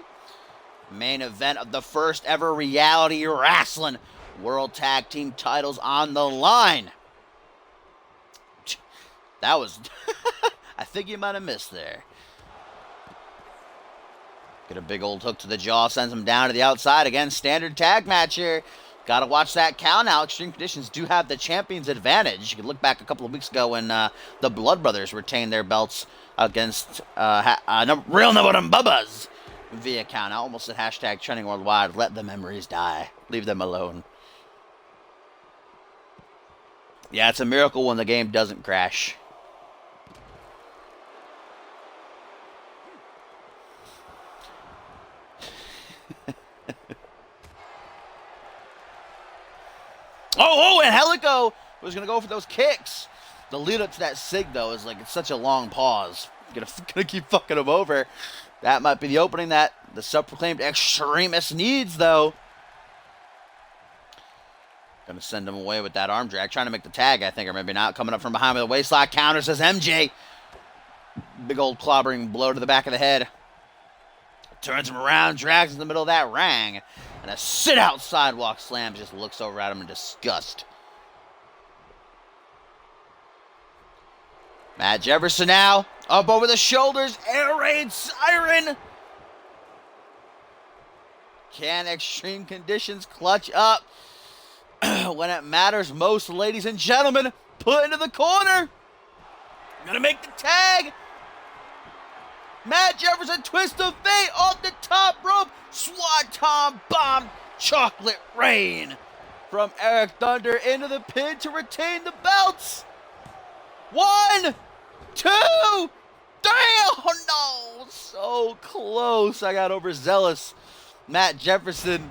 Main event of the first ever reality wrestling World Tag Team titles on the line. That was... I think you might have missed there. Get a big old hook to the jaw. Sends him down to the outside. Again, standard tag match here. Got to watch that count now. Extreme Conditions do have the champion's advantage. You can look back a couple of weeks ago when the Blood Brothers retained their belts against real number one Bubbas via count out. Almost said hashtag trending worldwide. Let the memories die. Leave them alone. Yeah, it's a miracle when the game doesn't crash. Oh, and Angelico was going to go for those kicks. The lead up to that sig, though, is like, it's such a long pause. Gonna keep fucking him over. That might be the opening that the self-proclaimed extremist needs, though. Gonna send him away with that arm drag. Trying to make the tag, I think, or maybe not. Coming up from behind with a waistlock counter, says MJ. Big old clobbering blow to the back of the head. Turns him around, drags in the middle of that ring. And a sit-out sidewalk slam, just looks over at him in disgust. Matt Jefferson now, up over the shoulders, air raid siren. Can Extreme Conditions clutch up? When it matters most, ladies and gentlemen, put into the corner. Gonna make the tag. Matt Jefferson, twist of fate off the top rope. Swanton bomb, chocolate rain from Eric Thunder into the pin to retain the belts. 1, 2, 3. Oh no, so close. I got overzealous. Matt Jefferson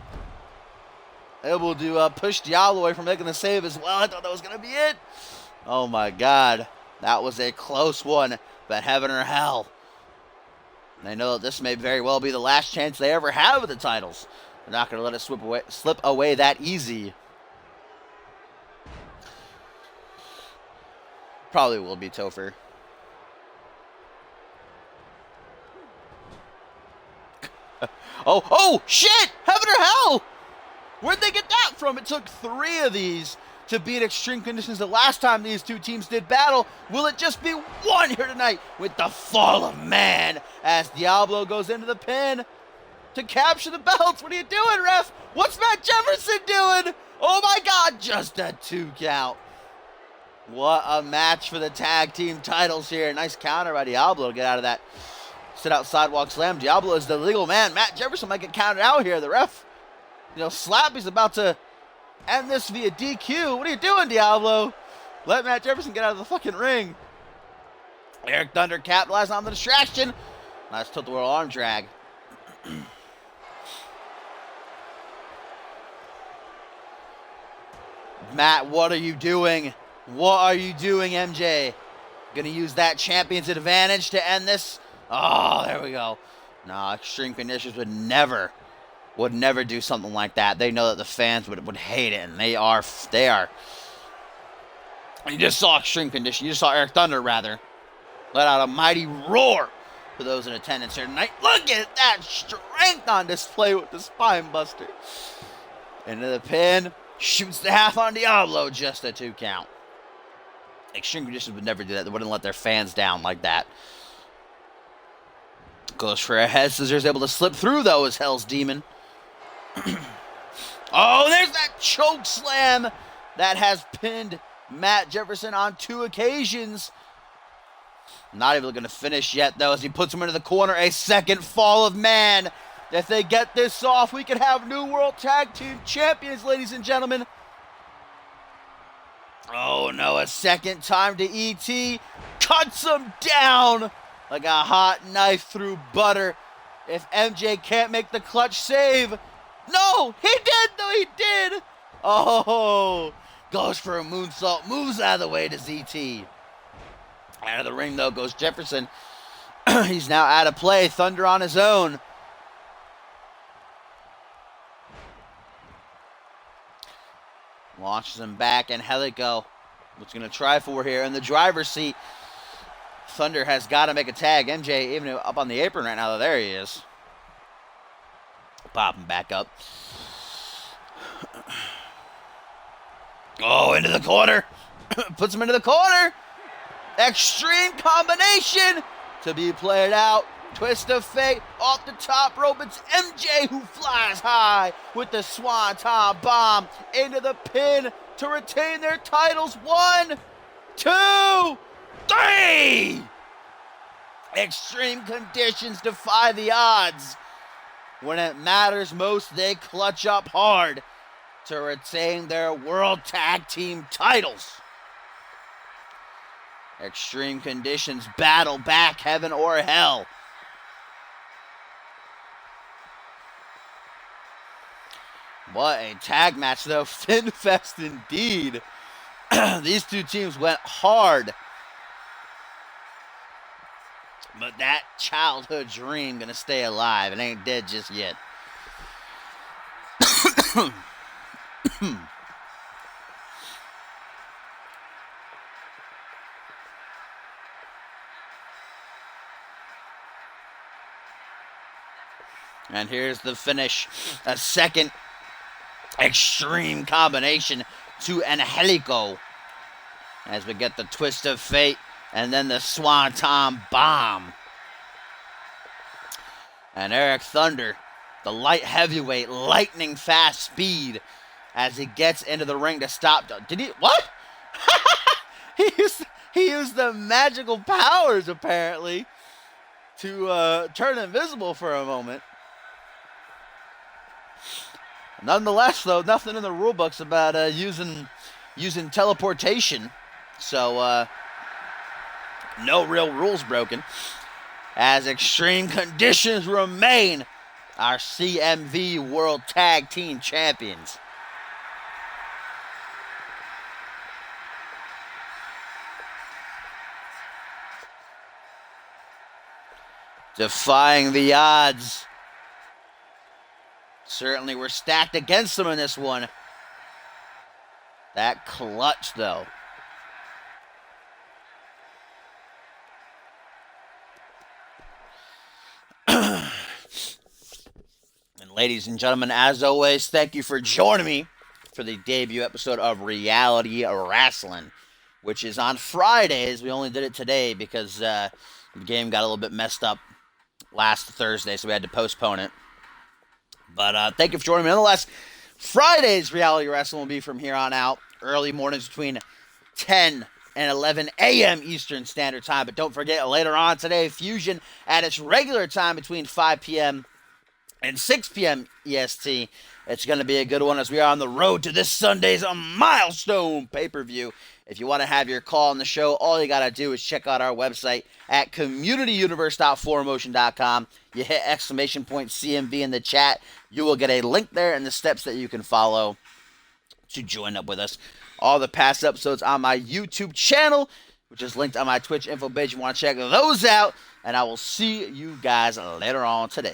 able to push Diablo away from making the save as well. I thought that was going to be it. Oh my God. That was a close one, but heaven or hell. They know that this may very well be the last chance they ever have with the titles. They're not going to let it slip away that easy. Probably will be Topher. Oh, shit! Heaven or hell! Where'd they get that from? It took 3 of these to beat Extreme Conditions the last time these two teams did battle. Will it just be 1 here tonight with the Fall of Man as Diablo goes into the pin to capture the belts? What are you doing, ref? What's Matt Jefferson doing? Oh my God, just a 2 count. What a match for the tag team titles here. Nice counter by Diablo to get out of that sit-out sidewalk slam. Diablo is the legal man. Matt Jefferson might get counted out here. The ref, Slappy's about to end this via DQ. What are you doing, Diablo? Let Matt Jefferson get out of the fucking ring. Eric Thunder capitalizing on the distraction. Nice tilt-the-world arm drag. Matt, what are you doing? What are you doing, MJ? Gonna use that champion's advantage to end this? Oh, there we go. No, Extreme Conditions would never do something like that. They know that the fans would hate it, and they are. You just saw Extreme Conditions. You just saw Eric Thunder, rather, let out a mighty roar for those in attendance here tonight. Look at that strength on display with the spine buster. Into the pin. Shoots the half on Diablo. Just a 2 count. Extreme Conditions would never do that. They wouldn't let their fans down like that. Goes for a head scissors. Able to slip through, though, as Hell's Demon. Oh, there's that choke slam that has pinned Matt Jefferson on 2 occasions. Not even going to finish yet, though, as he puts him into the corner. A second Fall of Man. If they get this off, we could have new World Tag Team Champions, ladies and gentlemen. Oh, no, a second time to ET. Cuts him down like a hot knife through butter. If MJ can't make the clutch save. No, he did, though, he did. Oh, goes for a moonsault. Moves out of the way to ZT. Out of the ring, though, goes Jefferson. He's now out of play. Thunder on his own. Launches him back, and Helico, what's going to try for here in the driver's seat. Thunder has got to make a tag. MJ even up on the apron right now. There he is. Pop him back up. Oh, into the corner. Puts him into the corner. Extreme combination to be played out. Twist of fate off the top rope. It's MJ who flies high with the Swanton bomb into the pin to retain their titles. 1, 2, 3. Extreme Conditions defy the odds. When it matters most, they clutch up hard to retain their World Tag Team titles. Extreme Conditions battle back, heaven or hell. What a tag match, though. Finfest indeed. These two teams went hard. But that childhood dream gonna stay alive. It ain't dead just yet. And here's the finish. A second extreme combination to Angelico. As we get the twist of fate. And then the Swanton bomb. And Eric Thunder, the light heavyweight, lightning fast speed, as he gets into the ring to stop. Did he? What? he used the magical powers, apparently, to turn invisible for a moment. Nonetheless, though, nothing in the rule books about using teleportation. So, no real rules broken. As extreme conditions remain our CMV World Tag Team Champions. Defying the odds. Certainly we're stacked against them in this one. That clutch, though. And ladies and gentlemen, as always, thank you for joining me for the debut episode of Reality Wrasslin, which is on Fridays. We only did it today because the game got a little bit messed up last Thursday, so we had to postpone it. But thank you for joining me. Nonetheless, Friday's Reality Wrestling will be from here on out. Early mornings between 10 and 11 a.m. Eastern Standard Time. But don't forget, later on today, Fusion at its regular time between 5 p.m. and 6 p.m. EST. It's going to be a good one as we are on the road to this Sunday's milestone pay-per-view. If you want to have your call on the show, all you got to do is check out our website at communityuniverse.4motion.com. You hit !CMV in the chat. You will get a link there and the steps that you can follow to join up with us. All the past episodes on my YouTube channel, which is linked on my Twitch info page. You want to check those out. And I will see you guys later on today.